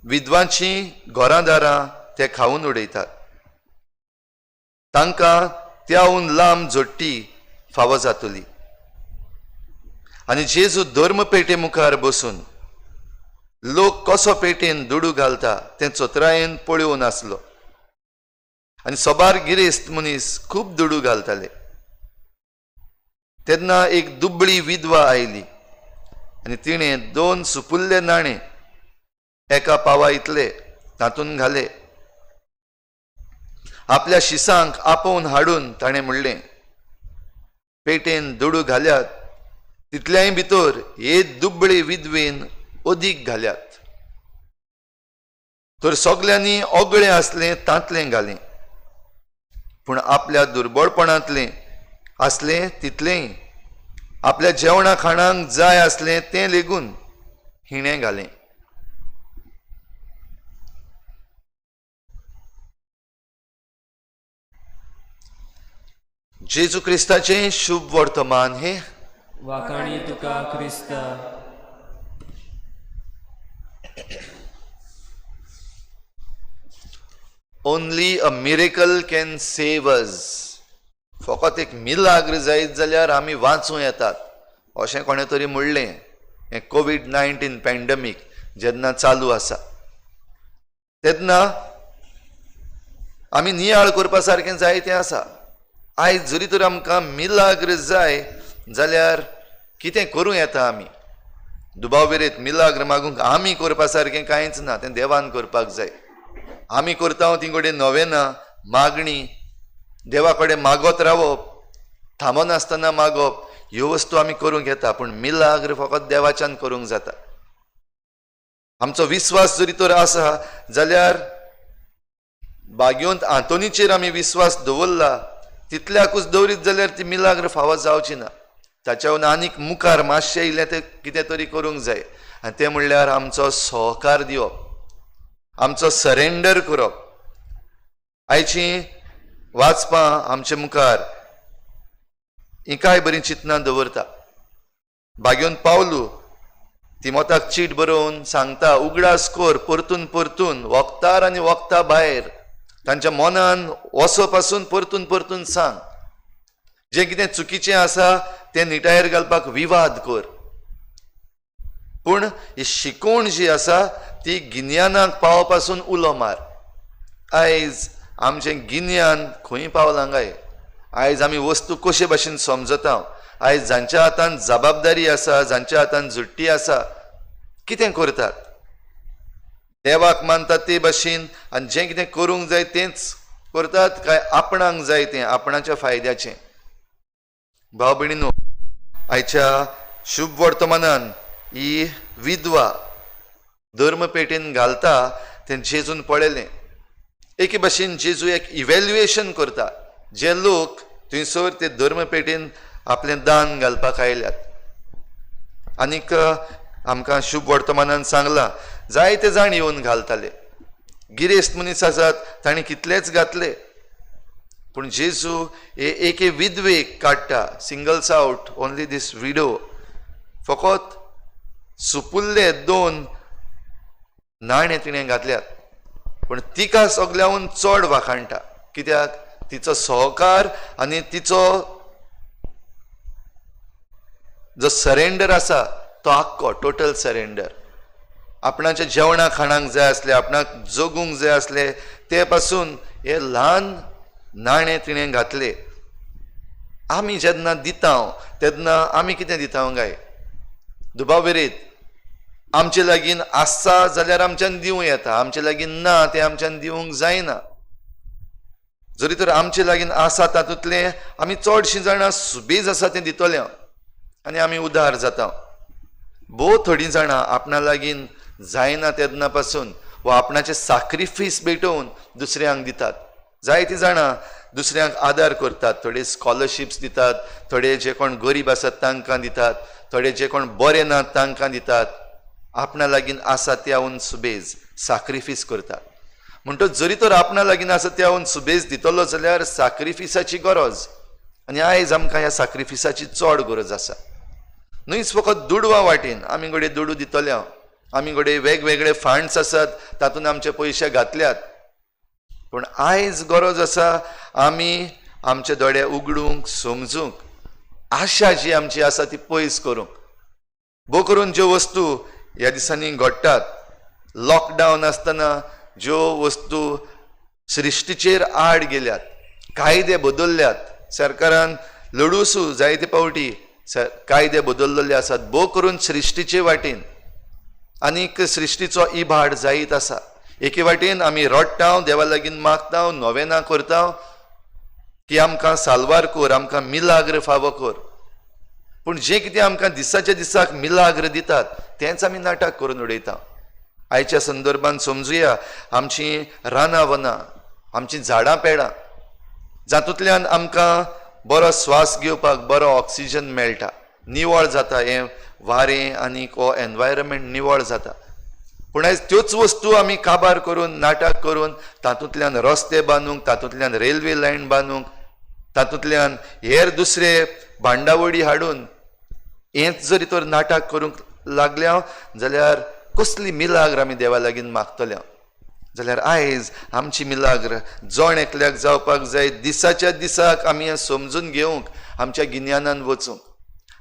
विद्वांचीं घरांदारां ते खावन उडयतात. तांकां त्याहून लांब जोडटी फावो जातली. आनी जेजू धर्मपेटे मुखार बसून लोक कसो पेटेन दुडू घालता तें चोत्रायेन पळोवन आसलो आनी सोबार गिरेस्त मनीस खूब दुडू घालताले. तेन्ना एक दुबळी विधवा आयली आनी तिणें 2 सुपुल्ले नाणे एका पावा इतले तातूंत घाले. आपल्या शिसांक आपोवन हाडून ताणें म्हणलें, पेटेन दुडू घाल्यात तितल्याय भितर हे दुबळे विधवेन अदीक घाल्यात. तर सगल्यांनी ओगळें आसलें तांतलें घालें, पूण आपल्या दुर्बळपणांतलें आसलें तितलेंय आपल्या जेवणा खाणांक जाय आसलें तें लेगून हिणें घालें. जेजू क्रिस्ताचें शुभ वर्तमान हे वाकाणी तुका क्रिस्ता. Only a miracle can save us. फकत एक मिलाग्र जायत जाल्यार आमी वाचूं येतात अशें कोणें तरी म्हणलें. हें कोविड-19 पॅन्डेमीक जेन्ना चालू आसा तेन्ना आमी नियाळ करपा सारकें जायतें आसा. आयज जरी तर आमकां मिलाग्र जाय जाल्यार कितें करूं येता आमी. दुबावबेरेत मिलाग्र मागूंक आमी करपा सारकें कांयच ना, तें देवान करपाक जाय. आमी करता ती कडेन नवेना मागणी देवा कडेन मागत रावप, थांबोन आसतना मागप, ह्यो वस्तू आमी करूंक येता, पूण मिलाग्र फकत देवाच्यान करूंक जाता. आमचो विश्वास जरी तर आसा जाल्यार बाग्योंत आंतोनीचेर आमी विश्वास दवरला तितल्याकूच दवरीत जाल्यार ती मिलाग्र फावो जावची ना. ताच्यावन आनीक मुखार मातशें इल्लें तें कितें तरी करूंक जाय, आनी तें म्हणल्यार आमचो सहकार दिवप, आमचो सरेंडर करप. आयचीं वाचपां आमचे मुखार ही कांय बरीं चिंतनां दवरता. बाग्योन पावलू तिमोथाक चीट बरोवन सांगता, उगडास कोर परतून परतून वखदार आनी वखदा भायर तांच्या मनान वसो पासून परतून परतून सांग. जें कितें चुकीचें आसा तें निटायेर घालपाक विवाद कर, पूण ही शिकवण जी आसा ती गिन्यानाक पावपासून उलो मार. आयज आमचें गिन्यान खंय पावलां काय? आयज आमी वस्तू कशे भाशेन समजता? आयज जांच्या हातान जबाबदारी आसा, जांच्या हातान जुट्टी आसा, कितें करतात? देवाक मानतात ते भाशेन आनी जें कितें करूंक जाय तेंच करतात, काय आपणाक जाय तें आपणाच्या फायद्याचें? भाव भयणीनो, आयच्या शुभ वर्तमानान ही विधवा धर्म पेटेन घालता तें जेजून पळयलें. एके भाशेन जेजू एक इव्हॅल्युएशन करता. जे लोक थंयसर ते धर्म पेटेन आपलें दान घालपाक आयल्यात. आनीक आमकां शुभ वर्तमानान सांगलां जायते जाण येवन घालताले. गिरेस्त मनीस आसात तांणी कितलेच घातले, पूण जेजू एके विधवेक काडटा. सिंगल्स आउट ओन्ली दीस विडो. फकत सुपुल्ले 2 नाणे तिणें घातल्यात, पूण तिका सगल्याहून चड वाखाणटा. कित्याक? तिचो सहकार आनी तिचो जो सरेंडर आसा तो आख्खो टोटल सरेंडर. आपणाच्या जेवणा खाणांक जाय आसले, आपणाक जगूंक जाय आसले ते पासून हे ल्हान नाणे तिणें घातले. आमी जेन्ना दिता तेन्ना आमी कितें दिता काय? दुबावबेरेत आमचे लागीं आसा जाल्यार आमच्यान दिवं येता, आमचे लागीं ना तें आमच्यान दिवंक जायना. जरी तर आमचे लागीं आसा तातूंतले आमी चडशीं जाणां सुबेज आसा तें दितले आनी आमी उदार जाता. भोव थोडीं जाणां आपणा लागीं जायना तेन्ना पासून वा आपणाचे सॅक्रिफायस भेटोवन दुसऱ्यांक दितात. जायतीं जाणां दुसऱ्यांक आदार करतात. थोडे स्कॉलरशिप्स दितात, थोडे जे कोण गरीब आसात तांकां दितात, थोडे जे कोण बरे नात तांकां दितात. आपणा लागीं आसा त्याहून सुबेज सॅक्रिफायस करतात. म्हणटच जरी तर आपणा लागीं आसा त्याहून सुबेज दितलो जाल्यार सॅक्रिफायसाची गरज, आनी आयज आमकां ह्या सॅक्रिफायसाची चड गरज आसा. न्हयच फकत दुडवा वाटेन आमी घडये दुडू दितले, आमी घडये वेगवेगळे फंड्स आसात तातूंत आमचे पयशे घातल्यात, पूण आयज गरज आसा आमी आमचे दोळे उगडूंक, समजूंक, आशा जी आमची आसा ती पयस करूंक. भोव करून ज्यो वस्तू ह्या दिसांनी घडटात. लॉकडावन आसतना ज्यो वस्तू सृश्टीचेर आड गेल्यात, कायदे बदलल्यात, सरकारान लडूसू जायते पावटी कायदे बदललेले आसात, भोव करून सृश्टीचे वाटेन आनीक सृश्टीचो इबाड जायत आसा. एके वाटेन आमी रडटाव, देवा लागीं मागताव, नोवेना करताव की आमकां साल्वार कोर, आमकां मिलाग्र फावो कोर. पूण जें कितें आमकां दिसाच्या दिसाक मिलाग्र दितात तेंच आमी नाटक करून उडयता. आयच्या संदर्भान समजुया आमचीं रानां वनां, आमचीं झाडां पेडां, जातूंतल्यान आमकां बरो स्वास घेवपाक बरो ऑक्सिजन मेळटा, निवळ जाता, हें वारें आनीक हो एनवायरमेंट निवळ जाता. पूण आयज त्योच वस्तू आमी काबार करून नाटक करून तातूंतल्यान रस्ते बांदूंक, तातूंतल्यान रेल्वे लायन बांदूंक, तातूंतल्यान हेर दुसरे भांडावळी हाडून हेंच जरी तर नाटक करूंक लागल्या जाल्यार कसली मिलाग्र आमी देवा लागीं मागतले. जाल्यार आयज आमची मिलाग्र जण एकल्याक जावपाक जाय. दिसाच्या दिसाक आमी हें समजून घेवंक आमच्या गिन्यानान वचूंक.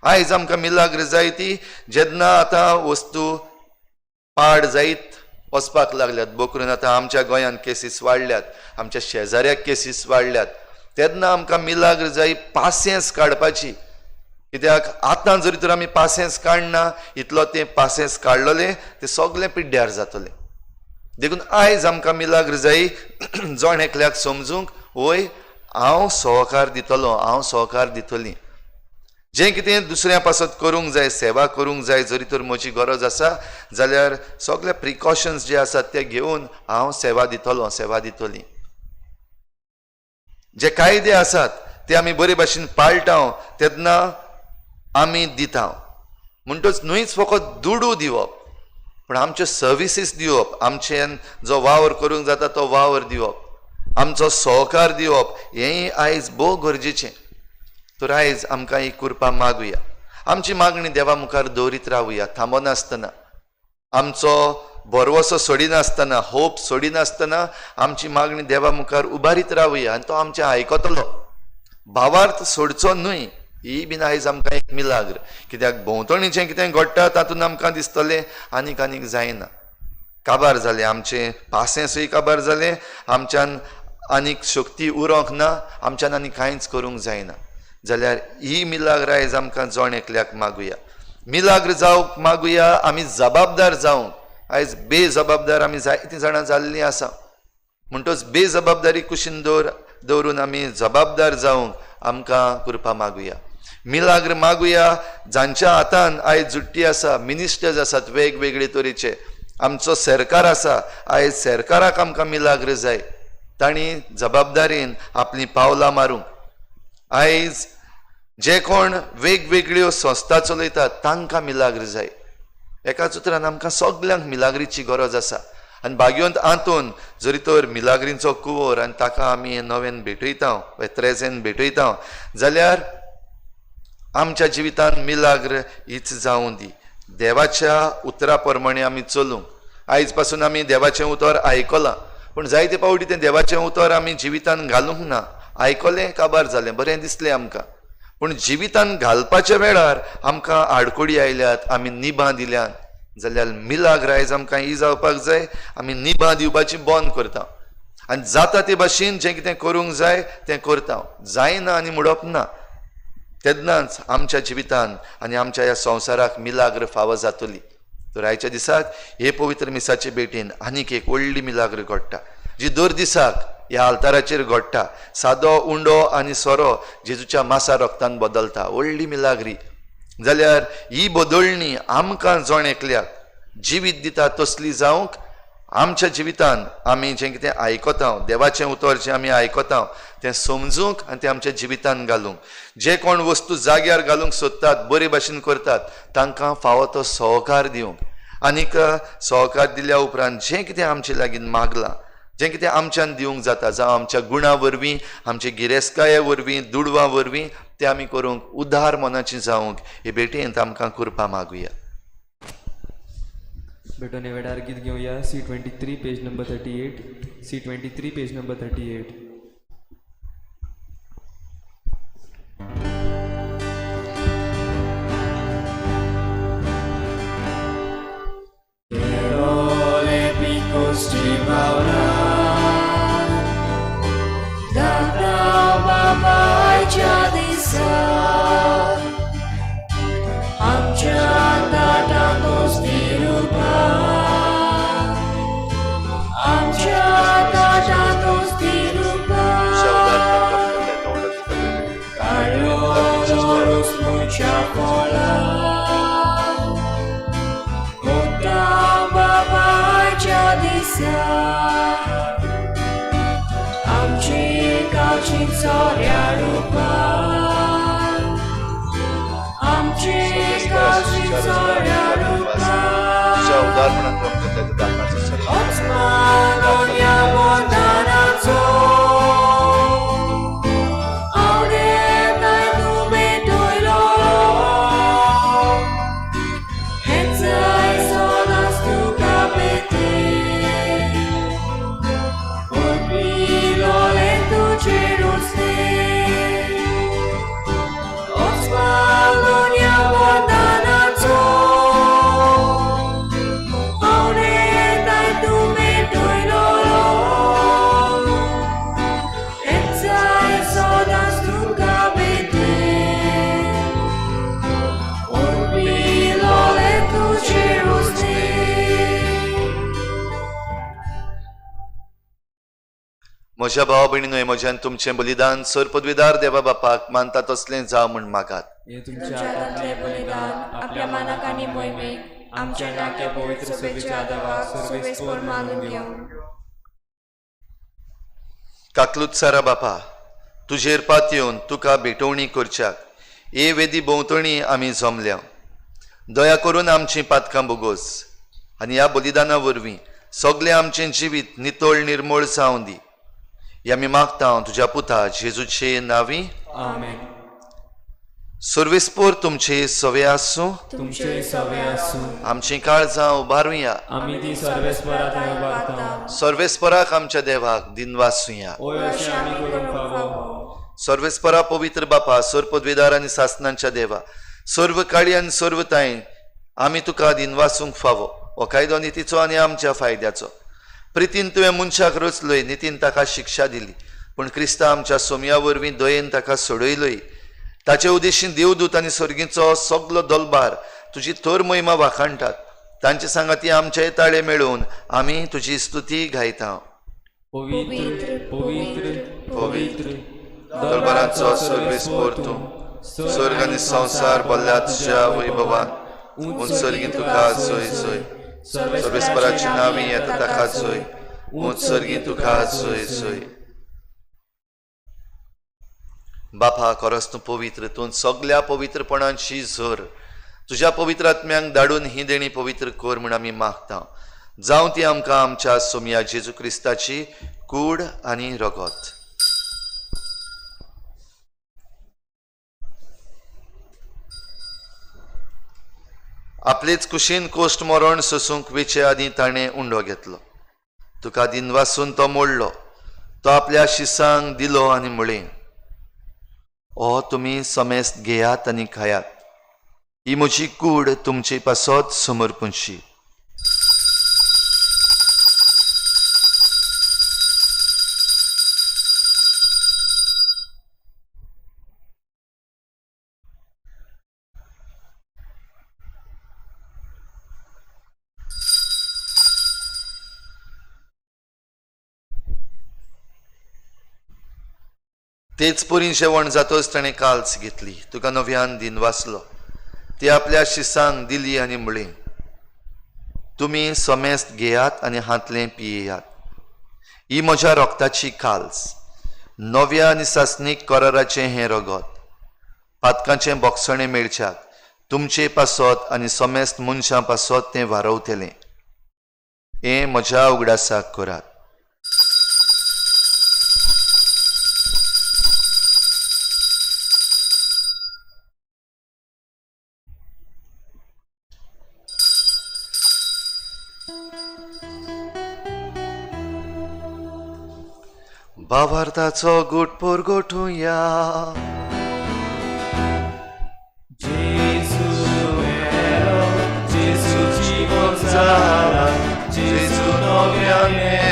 आयज आमकां मिलाग्र जाय ती जेन्ना आतां वस्तू पाड जायत वचपाक लागल्यात. बोकरून आतां आमच्या गोंयांत केसीस वाडल्यात, आमच्या शेजाऱ्याक केसीस वाडल्यात, तेन्ना आमकां मिलाग्र जाय पासियेंस काडपाची. कित्याक आतां जरी तर आमी पासियेंस काडना, इतलो तें पासियेंस काडलेलें तें सगळें पिड्ड्यार जातलें. देखून आयज आमकां मिलाग्र जाय जण एकल्याक समजूंक, वय हांव सहकार दितलो, हांव सहकार दितलीं. जें कितें दुसऱ्या पासत करूंक जाय, सेवा करूंक जाय, जरी तर म्हजी गरज आसा जाल्यार सगळे प्रिकॉशन्स जे आसात ते घेवन हांव सेवा दितलो, सेवा दितलीं. जे कायदे आसात ते आमी बरे भाशेन पाळटाव तेन्ना आमी दिता. म्हणटच न्हूच फकत दुडू दिवप, पूण आमच्यो सर्विसीस दिवप, आमचेन जो वावर करूंक जाता तो वावर दिवप, आमचो सहकार दिवप, हेंय आयज भोव गरजेचें. तर आयज आमकां ही कृपा मागुया. आमची मागणी देवा मुखार दवरीत रावुया, थांबनासतना. आमचो भरवसो सोडिनासतना, होप सोडिनासतना आमची मागणी देवा मुखार उबारीत रावुया आनी तो आमचें आयकतलो. भावार्थ सोडचो न्हय, ही बीन आयज आमकां एक मिलाग्र. कित्याक भोंवतणी जें कितें घडटा तातूंत आमकां दिसतलें आनीक आनीक जायना. काबार जालें आमचें पासियेंसूय काबार जालें, आमच्यान आनीक शक्ती उरोंक ना, आमच्यान आनीक कांयच करूंक जायना. जाल्यार ही मिलाग्र आयज आमकां जण एकल्याक मागुया. मिलाग्र जावंक मागुया आमी जबाबदार जावंक. आयज बेजबाबदार आमी जायतीं जाणां जाल्लीं आसा. म्हणटच बेजबाबदारी कुशीन दवरून आमी जबाबदार जावंक आमकां कृपा मागुया. मिलाग्र मागुया जांच्या हातान आयज जुट्टी आसा, मिनिस्टर्स आसात वेगवेगळे तरेचे, आमचो सरकार आसा, आयज सरकाराक आमकां मिलाग्र जाय. तांणी जबाबदारेन आपलीं पावलां मारूंक. आयज जे कोण वेगवेगळ्यो संस्था चलयतात तांकां मिलाग्र जाय. एकाच उतरान आमकां सगल्यांक मिलाग्रीची गरज आसा. आनी भाग्यवंत आंतून जरी तर मिलाग्रींचो कुंवर आनी ताका आमी नवें भेटयता, त्रेजेन भेटयता, जाल्यार आमच्या जिवितान मिलाग्र हीच जावं दी. देवाच्या उतरा प्रमाणे आमी चलूंक. आयज पासून आमी देवाचें उतर आयकलां, पूण जायते फावटी तें देवाचें उतर आमी जिवितान घालूंक ना. आयकलें काबार जालें, बरें दिसलें आमकां, पूण जिवितान घालपाच्या वेळार आमकां आडकोडी आयल्यात, आमी निभां दिल्यात. जाल्यार मिलाग्र आयज आमकां ही जावपाक जाय, आमी निभां दिवपाची बंद करता आनी जाता ते भाशेन जें कितें करूंक जाय तें करता. जायना आनी म्हणप ना, तेन्नाच आमच्या जिवितान आनी आमच्या ह्या संवसाराक मिलाग्र फावो जातली. तर आयच्या दिसाक हे पवित्र मिसाचे भेटेन आनीक एक व्हडली मिलाग्र घडटा, जी दर दिसाक ह्या आल्ताराचेर घडटा. सादो उंडो आनी सोरो जेजूच्या मासा रोगतान बदलता, व्हडली मिलाग्री. जाल्यार ही बदलणी आमकां जण एकल्याक जिवीत दिता तसली जावंक आमच्या जिवितान आमी जें कितें आयकता, देवाचें उतर जें आमी आयकता तें समजूंक आनी तें आमच्या जिवितान घालूंक. जे कोण वस्तू जाग्यार घालूंक सोदतात, बरे भाशेन करतात, तांकां फावो तो सहकार दिवंक. आनीक सहकार दिल्या उपरांत जें कितें आमचे लागीं मागलां, जें कितें आमच्यान दिवंक जाता, जावं आमच्या गुणां वरवीं, आमचे गिरेस्काये वरवीं, दुडवां वरवीं, तें आमी करूंक उदार मनाचीं जावंक हे भेटेंत आमकां कृपा मागुया. भेटोन वेळार गीत घेवया. C23 page number 38. C23 page number 38. पावला दाता बाबाच्या दिसा आमच्या दाटान नुस्ती रुपा आमच्या दाटान नुस्ती Rupa Carlos mucha cola Kota babaच्या दिसा आमची गावची चोऱ्या रुपा आमची गावची चोऱ्या रुपा Otsman या मोदानाचो म्हज्या भावा भयणींनो म्हज्यान तुमचें बलिदान सर पदवीदार देवा बापाक मानता तसलें जावं म्हण मागात हे तुमच्या हातांतलें बलिदान आपल्या मानाक आनी मोहिमेक आमच्या नाट्य पवित्र सभेच्या देवाक सर्वेस्पर मानून घेवन काकलुत्सारा बापा तुजेर पात येवन तुका भेटवणी करच्याक हे वेदी भोंवतणी आमी जमल्या दया करून आमची पातकां बोगोस आनी ह्या बलिदाना वरवीं सगळें आमचें जिवीत नितळ निर्मळ जावं दी आमी मागता तुज्या पुता जेजूचे नांवी आमेन सर्वेस्पर तुमचे सवे आसूं तुमचे सवे आसूं आमची काळजां उबारुया आमी ती सर्वेस्पराक उबारता सर्वेस्पराक आमच्या देवाक दिनवासुया ओय अशें आमी करूंक फावो सर्वेस्परा पवित्र बापा सर पदवीदार आनी सासणांच्या देवा सर्व काळी आनी सर्व ताईं आमी तुका दिनवासूंक फावो हो कायदो नितीचो आनी आमच्या फायद्याचो प्रितीन तुवें मनशाक रचलोय नितीन ताका शिक्षा दिली पूण क्रिस्ता आमच्या सोमया वरवीं दयेन ताका सोडयलोय ताचे उद्देशीन देवदूत आनी सर्गीचो सगलो दलबार तुजी थोर महिमा वाखाणटात तांचे सांगाती आमचे ताळे मेळोवन आमी तुजी स्तुती गायता पवित्र पवित्र पवित्र दरबाराचो सर्वेस्पर तूं स्वर्ग आनी संसार भल्ल्या तुज्या वैभवान उत्सर्गी तुका जोय जोय सर्वेस्पराची नांवी येता ताका जोय उत्सर्गी तुका जोय जोय बापा खरोच तूं पवित्र तूं सगळ्या पवित्रपणांची झर तुज्या पवित्र आत्म्यांक धाडून ही देणी पवित्र कर म्हूण आमी मागता जावं ती आमकां आमच्या सोमया जेजू क्रिस्ताची कूड आनी रगत आपलेच कुशीन कोश्ट मरण सोसूंक वेचे आदी ताणें उंडो घेतलो तुका दिनवासून तो मोडलो तो आपल्या शिसांक दिलो आनी म्हळें ओ तुमी समेस्त घेयात आनी खायात ही म्हजी कूड तुमची पासत समर्पणशी तेच परी जेवण जातोच ताणें काल्स घेतली तुका नव्यान दिन वाचलो ती आपल्या शिसांक दिली आनी म्हळें तुमी समेस्त घेयात आनी हातलें पियेयात ही म्हज्या रोगताची काल्स नव्या आनी सासनीक कराराचें हें रगत पातकांचें बोगसणें मेळच्याक तुमचे पासत आनी समेस्त मनशां पासत तें वारवतलें हें म्हज्या उगडासाक करात भावार्थाचो गुटपोर गोठूया जेजू मेलो जेजू जीवन जाला जेजू नव्याने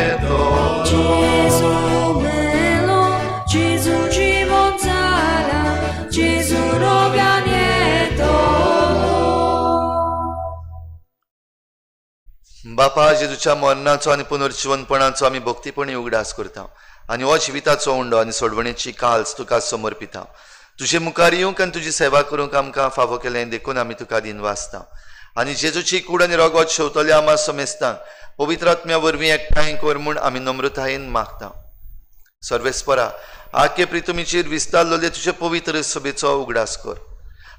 बापा, जेजूच्या मरणाचो आनी पुनर्जीवनपणाचो आमी भक्तीपणी उगडास करता आनी हो जिविताचो उंडो आनी सोडवणेची काल्स तुका समर्पिता. तुजे मुखार येवंक आनी तुजी सेवा करूंक आमकां फावो केलें देखून आमी तुका दिन वाचता. आनी जेजूची कूड आनी रगत शेवतले आमा समेस्तांक पवित्र आत्म्या वरवीं एकठांय कर म्हूण आमी नम्रतायेन मागता. सर्वेस्परा, आखे प्रितुमीचेर विस्तारलोले तुजे पवित्र सभेचो उगडास कर.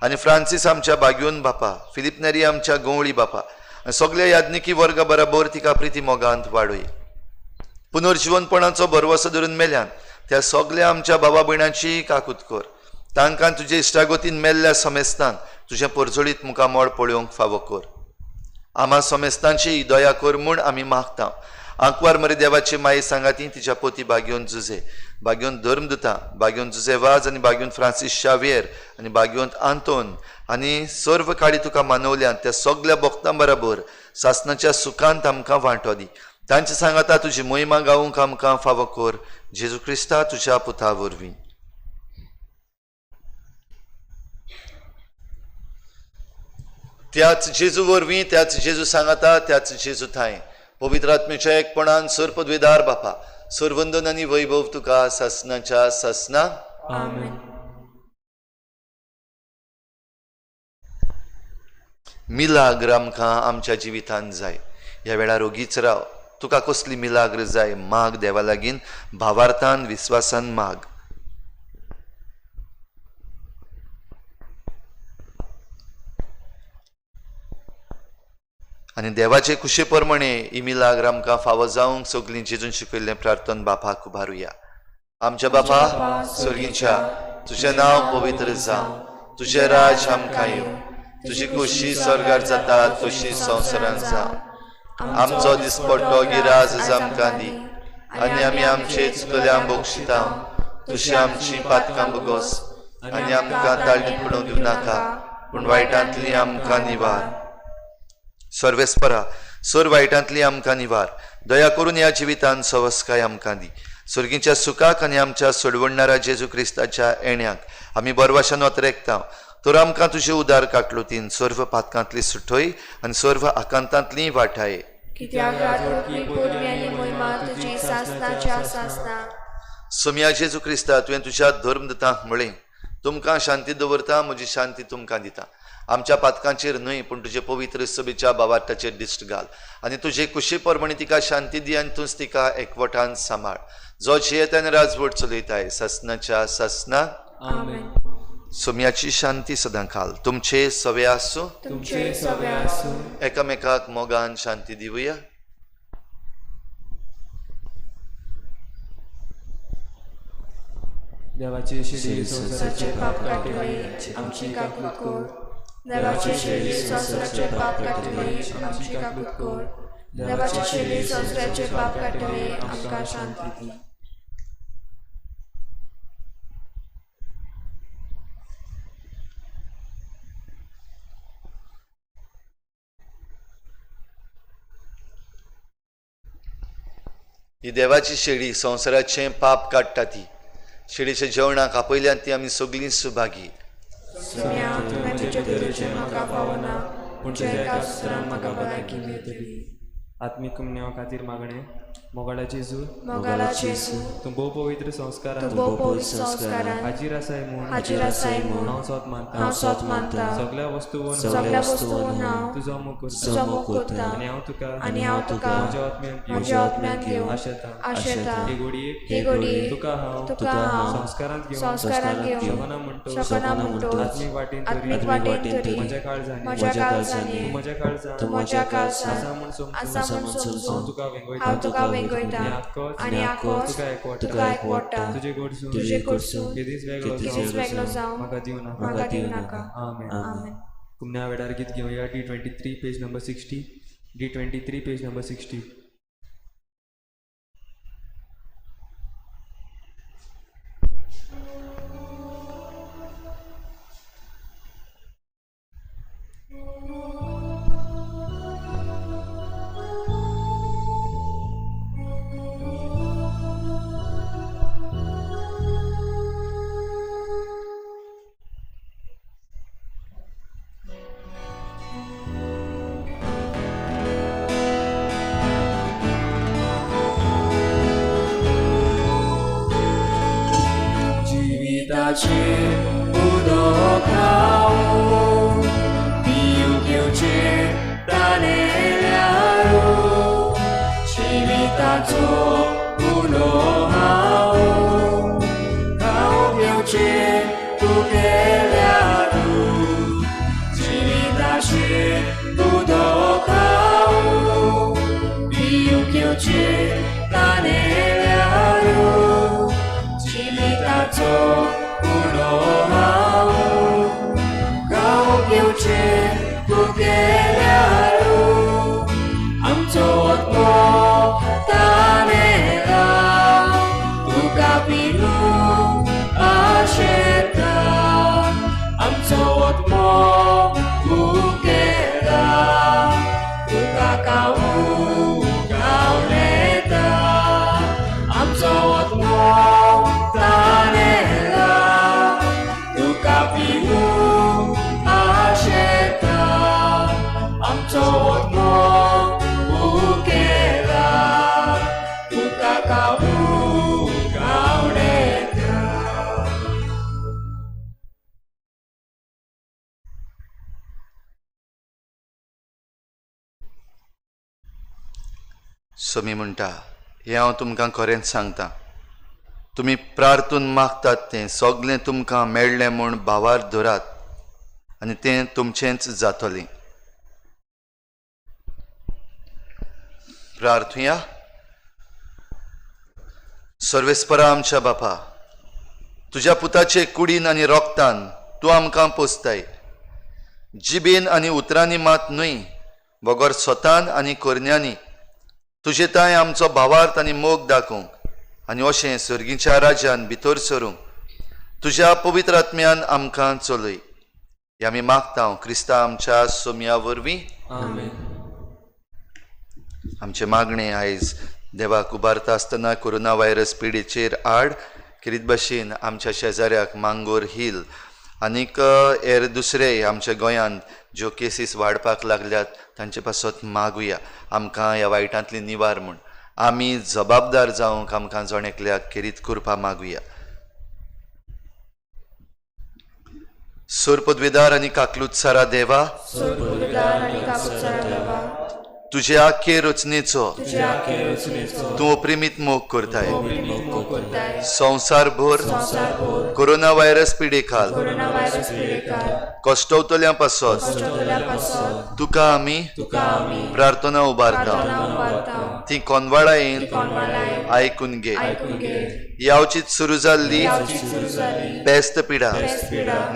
आनी फ्रांसीस आमच्या बागयोन बापा, फिलिप नेरी आमच्या गवळी बापा, सगळ्या याज्ञिकी वर्गा बराबर तिका प्रिती मोगांत वाडय. पुनर्जीवनपणाचो भरवसो धरून मेल्यान त्या सगळ्या आमच्या बाबा भयणांची काकूत कर. तांकां तुजे इश्टागोतीन मेल्ल्या समेस्तांक तुजें परजळीत मुखामोळ पळोवंक फावो कर. आमा समेस्तांची दया कर म्हूण आमी मागता. आंकवार मरे देवाची माये सांगाती तिच्या पोती बागयोन जुजे, बागयोन धर्मदुता, बागयोन जुजे वाज आनी बागयोन फ्रांसीस शावेर आनी बागयोन आंतोन आनी सर्व काळी तुका मानवल्यान त्या सगळ्या भक्तां बरोबर सासणाच्या सुखांत आमकां वांटो दी. तांचे सांगाता तुजी मोहिमा गावूंक आमकां फावो कर. जेजू क्रिस्ता तुज्या पुता वरवीं. त्याच जेजू वरवीं, त्याच जेजू सांगाता, त्याच जेजू थाय पवित्र आत्म्याच्या एकपणान सर्पद्वेदार बापा, सर्वंदन आनी वैभव तुका सासणाच्या सासना. आमेन. मिलाग्र आमकां आमच्या जिवितांत जाय. ह्या वेळार ओगीच राव. तुका कसली मिलाग्र जाय माग देवा लागीं भावार्थान विस्वासान माग. आनी देवाचे कुशे प्रमाणे ही मिलाग्र आमकां फावो जावंक सगळीं जेजून शिकयल्लें प्रार्थन बापाक उबारुया. आमच्या बापा स्वर्गीच्या, तुजें नांव पवित्र जावं, तुजें राज आमकां येवं, तुजी खोशी स्वर्गार जाता तशी संवसारांत जावं. आमचो दिसपट्टो गिराज आमकां दी आनी आमी आमचे चुकल्यांक बक्षिता. तुशी आमची पातकां बगोस आनी आमकां ताळणीत पडूंक दिवं नाका, पूण वायटांतली आमकां निवार. सर्वेस्परा, सर वायटांतली आमकां निवार. दया करून ह्या जिवितांत सवस्काय आमकां दी. सर्गीच्या सुखाक आनी आमच्या सोडवणाऱ्या जेजू क्रिस्ताच्या येण्याक आमी बरवाशान वतरेकता. तर आमकां तुजे उदार काकलुतीन सर्व पातकांतली सुटोय आनी सर्व आकांतांतली वाटाय. कित्याक रातोळकी पोरवी आनी मोहिमा तुजी सासणाच्या सासना. सोम्या जेजू क्रिस्ता, तुवें तुज्या धर्मदतांक म्हळें, तुमकां शांती दवरता, म्हजी शांती तुमकां दिता. आमच्या पातकांचेर न्हय पूण तुजे पवित्र सभेच्या बाबाटाचेर दिश्ट घाल आनी तुजे कुशे प्रमाणे तिका शांती दी आनी तूंच तिका एकवटान सांबाळ. जो जियेत आनी राजवट चलयताय सासणाच्या सासना. आमेन. सोम्याची शांती सदां घाल. तुमचे सवे आसूं. तुमचे सवे आसूं. एकामेकाक मोगान शांती दिवया. देवाची शिडी संवसाराचे पाप काटले आमची काकूत कोर. देवाची शिडी संवसाराचे पाप काटले आमची काकूत कोर. देवाची शिडी संवसाराचे पाप काटले आमकां शांती दी. ही देवाची शेळी संवसाराचें पाप काडटा. ती शेळीच्या जेवणाक आपयल्यान ती आमी सगळीं सुभागी. सोम्या, तुवें तुजे दिलेचें म्हाका पावना, पूण तुज्या एका सुत्रान म्हाका भलायकी मेळटली. आत्मीक कुमन्यां खातीर मागणें. मोगाळा जेजू, मोगाला जेजू, तूं भोव पवित्र संस्कारान तूं भोव पवित्र संस्कारान हाजीर आसाय म्हूण हांव सोत मानता. हांव सोत मानता. सगळ्या वस्तूंनी सगळ्या वस्तूंनी हांव तुजो मोग तुजो मोग करता. आनी हांव तुका म्हज्या आत्म्यान घेवन आशेता. हे घडये तुका हांव संस्कारांत घेवन शोभना म्हणटो आत्मीक वाटेन तरी म्हज्या काळजांनी तूं म्हज्या काळजांत आसा म्हूण समजून हांव तुका वेंगयता आनी आखोस तुका एकवटा. तुजे कडसून हे दीस वेगळो जावं म्हाका दिवं नाका. आमेन. कुमन्या वेळार गीत घेवया. D23 page number 60. D23 page number 60. उदक हांव पियूंक येवचें ताणेल्यारो जिविताचो उलो हांव खावंक येवचें तुगेल्यारो जिविताचें उदक हांव पियूंक येवचें ताणेल्यारो जिविताचो उलो हांव खावंक येवचें तुगेल्यारो आमचो आत्मो ताणेला तुका पिनूंक आशेता आमचो आत्मो मुखेला तुका खावूंक आवडेता आमचो आत्मो ताणेला तुका पिनूंक आशेता आमचो आत्मो मुखेला तुका खावूंक आवडेता. समी म्हणटा हें हांव तुमकां खरेंच सांगता तुमी प्रार्थून मागतात तें सगळें तुमकां मेळ्ळें म्हूण भावार धरात आनी तें तुमचेंच जातलें. प्रार्थुया. सर्वेस्परा आमच्या बापा, तुज्या पुताचे कुडीन आनी रोगतान तूं आमकां पोसताय. जिबेन आनी उतरांनी मात न्हय, वगोर स्वतान आनी कोरण्यांनी तुजे ताय आमचो भावार्थ आनी मोग दाखोवंक आनी अशें सर्गीच्या राज्यान भितर सरूंक तुज्या पवित्र आत्म्यान आमकां चलय. हें आमी मागता क्रिस्ता आमच्या सोम्या वरवीं. आमचे मागणे आयज देवाक उबारता आसतना कोरोना व्हायरस पिडेचेर आड किरीत भाशेन आमच्या शेजाऱ्याक मांगोर हिल आनीक हेर दुसरे आमच्या गोंयांत ज्यो केसीस वाडपाक लागल्यात तांचे पासत मागुया आमकां ह्या वायटांतली निवार म्हूण. आमी जबाबदार जावंक आमकां जण एकल्याक किरीत करपा मागुया. सोर पदवेदार आनी काकलुत्सारा देवा, तुजे आख्खे रचनेचो तूं अप्रिमीत मोग करताय. संवसारभर कोरोना व्हायरस पिडे खाल कश्टवतल्यां पासत तुका आमी प्रार्थना उबारता. ती कोनवाडा येवन आयकून घे. यावचीत सुरू जाल्ली पेस्त पिडा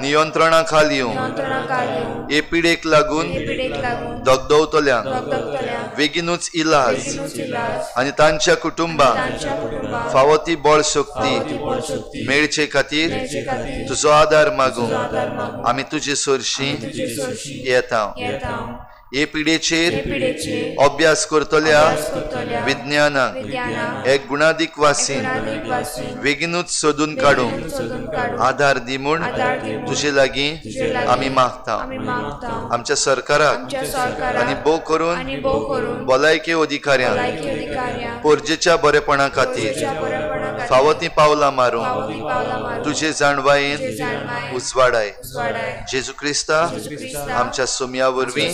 नियंत्रणा खाली येवन हे पिडेक लागून दगदवतल्यांक बेगीनूच इलाज आनी तांच्या कुटुंबांक फावो ती बळ शक्ती मेळचे खातीर तुजो आदार मागूंक आमी तुजे सरशी येता. हे पिडेचेर अभ्यास करतल्या विज्ञानाक एक गुणादीक वासीन बेगीनूच सोदून काडूंक आधार दी म्हूण तुजे लागीं आमी मागता. आमच्या सरकाराक आनी भोव करून भलायकी अधिकाऱ्यांक पोरजेच्या बरेपणा खातीर फावो ती पावलां मारूंक तुजे जाणवायेन उजवाडाय. जेजू क्रिस्ता आमच्या सोम्या वरवीं.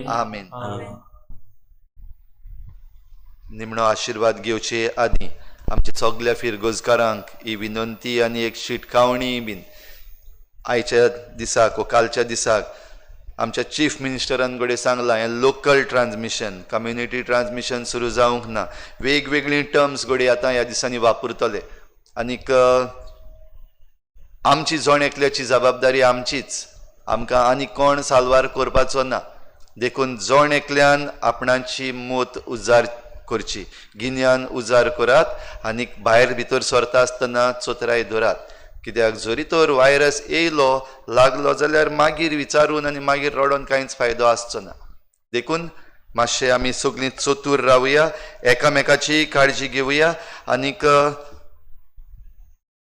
आमेन. निमणो आशिर्वाद घेवचे आदीं आमच्या सगळ्या फिरगोजकारांक ही विनंती आनी एक शिटकावणी बीन आयच्या दिसाक वा कालच्या दिसाक आमच्या चीफ मिनिस्टरान कडेन सांगलां हें लोकल ट्रान्समिशन कम्युनिटी ट्रान्समिशन सुरू जावंक ना. वेगवेगळी टर्म्स घडये आतां ह्या दिसांनी वापरतले आनीक आमची जण एकल्याची जबाबदारी आमचीच. आमकां आनी कोण साल्वार करपाचो ना. देखून जण एकल्यान आपणाची मूत उजार करची. गिन्यान उजार करात आनीक भायर भितर सरता आसतना चोतराय धरात. कित्याक जरी तर व्हायरस येयलो लागलो जाल्यार मागीर विचारून आनी मागीर रडोन कांयच फायदो आसचो ना. देखून मातशें आमी सगळीं चतूर रावया, एकामेकाची काळजी घेवया आनीक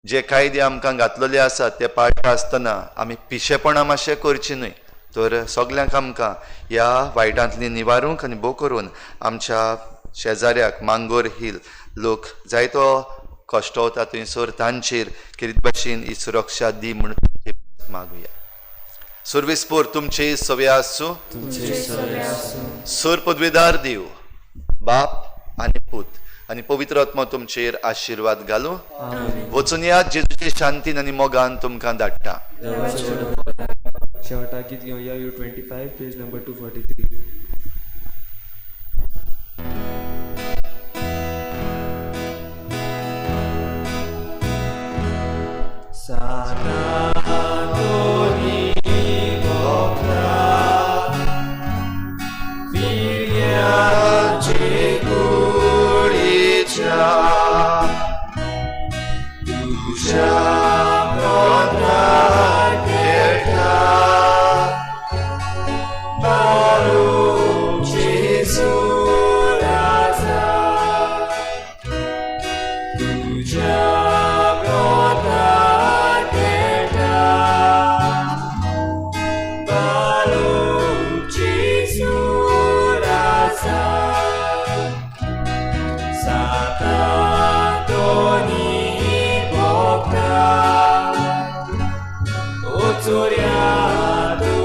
जे कायदे आमकां घातलेले आसात ते पाळटा आसतना आमी पिशेपणां मातशें करची न्हय. तर सगळ्यांक आमकां ह्या वायटांतली निवारूंक आनी भोव करून आमच्या शेजाऱ्याक मांगोर हिल लोक जायतो कश्टवता थंयसर तांचेर कितें भाशेन ही सुरक्षा दी म्हणून मागुया. सर्वेस्पोर तुमचे सवे आसूं. सर पदवेदार देव बाप आनी पूत आनी पवित्र आत्मा तुमचेर आशिर्वाद घालूं. वचून या जेजूचे शांतीन आनी मोगान तुमकां धाडटा. शेवटा गीत घेवया U25 page number 243. Surya tu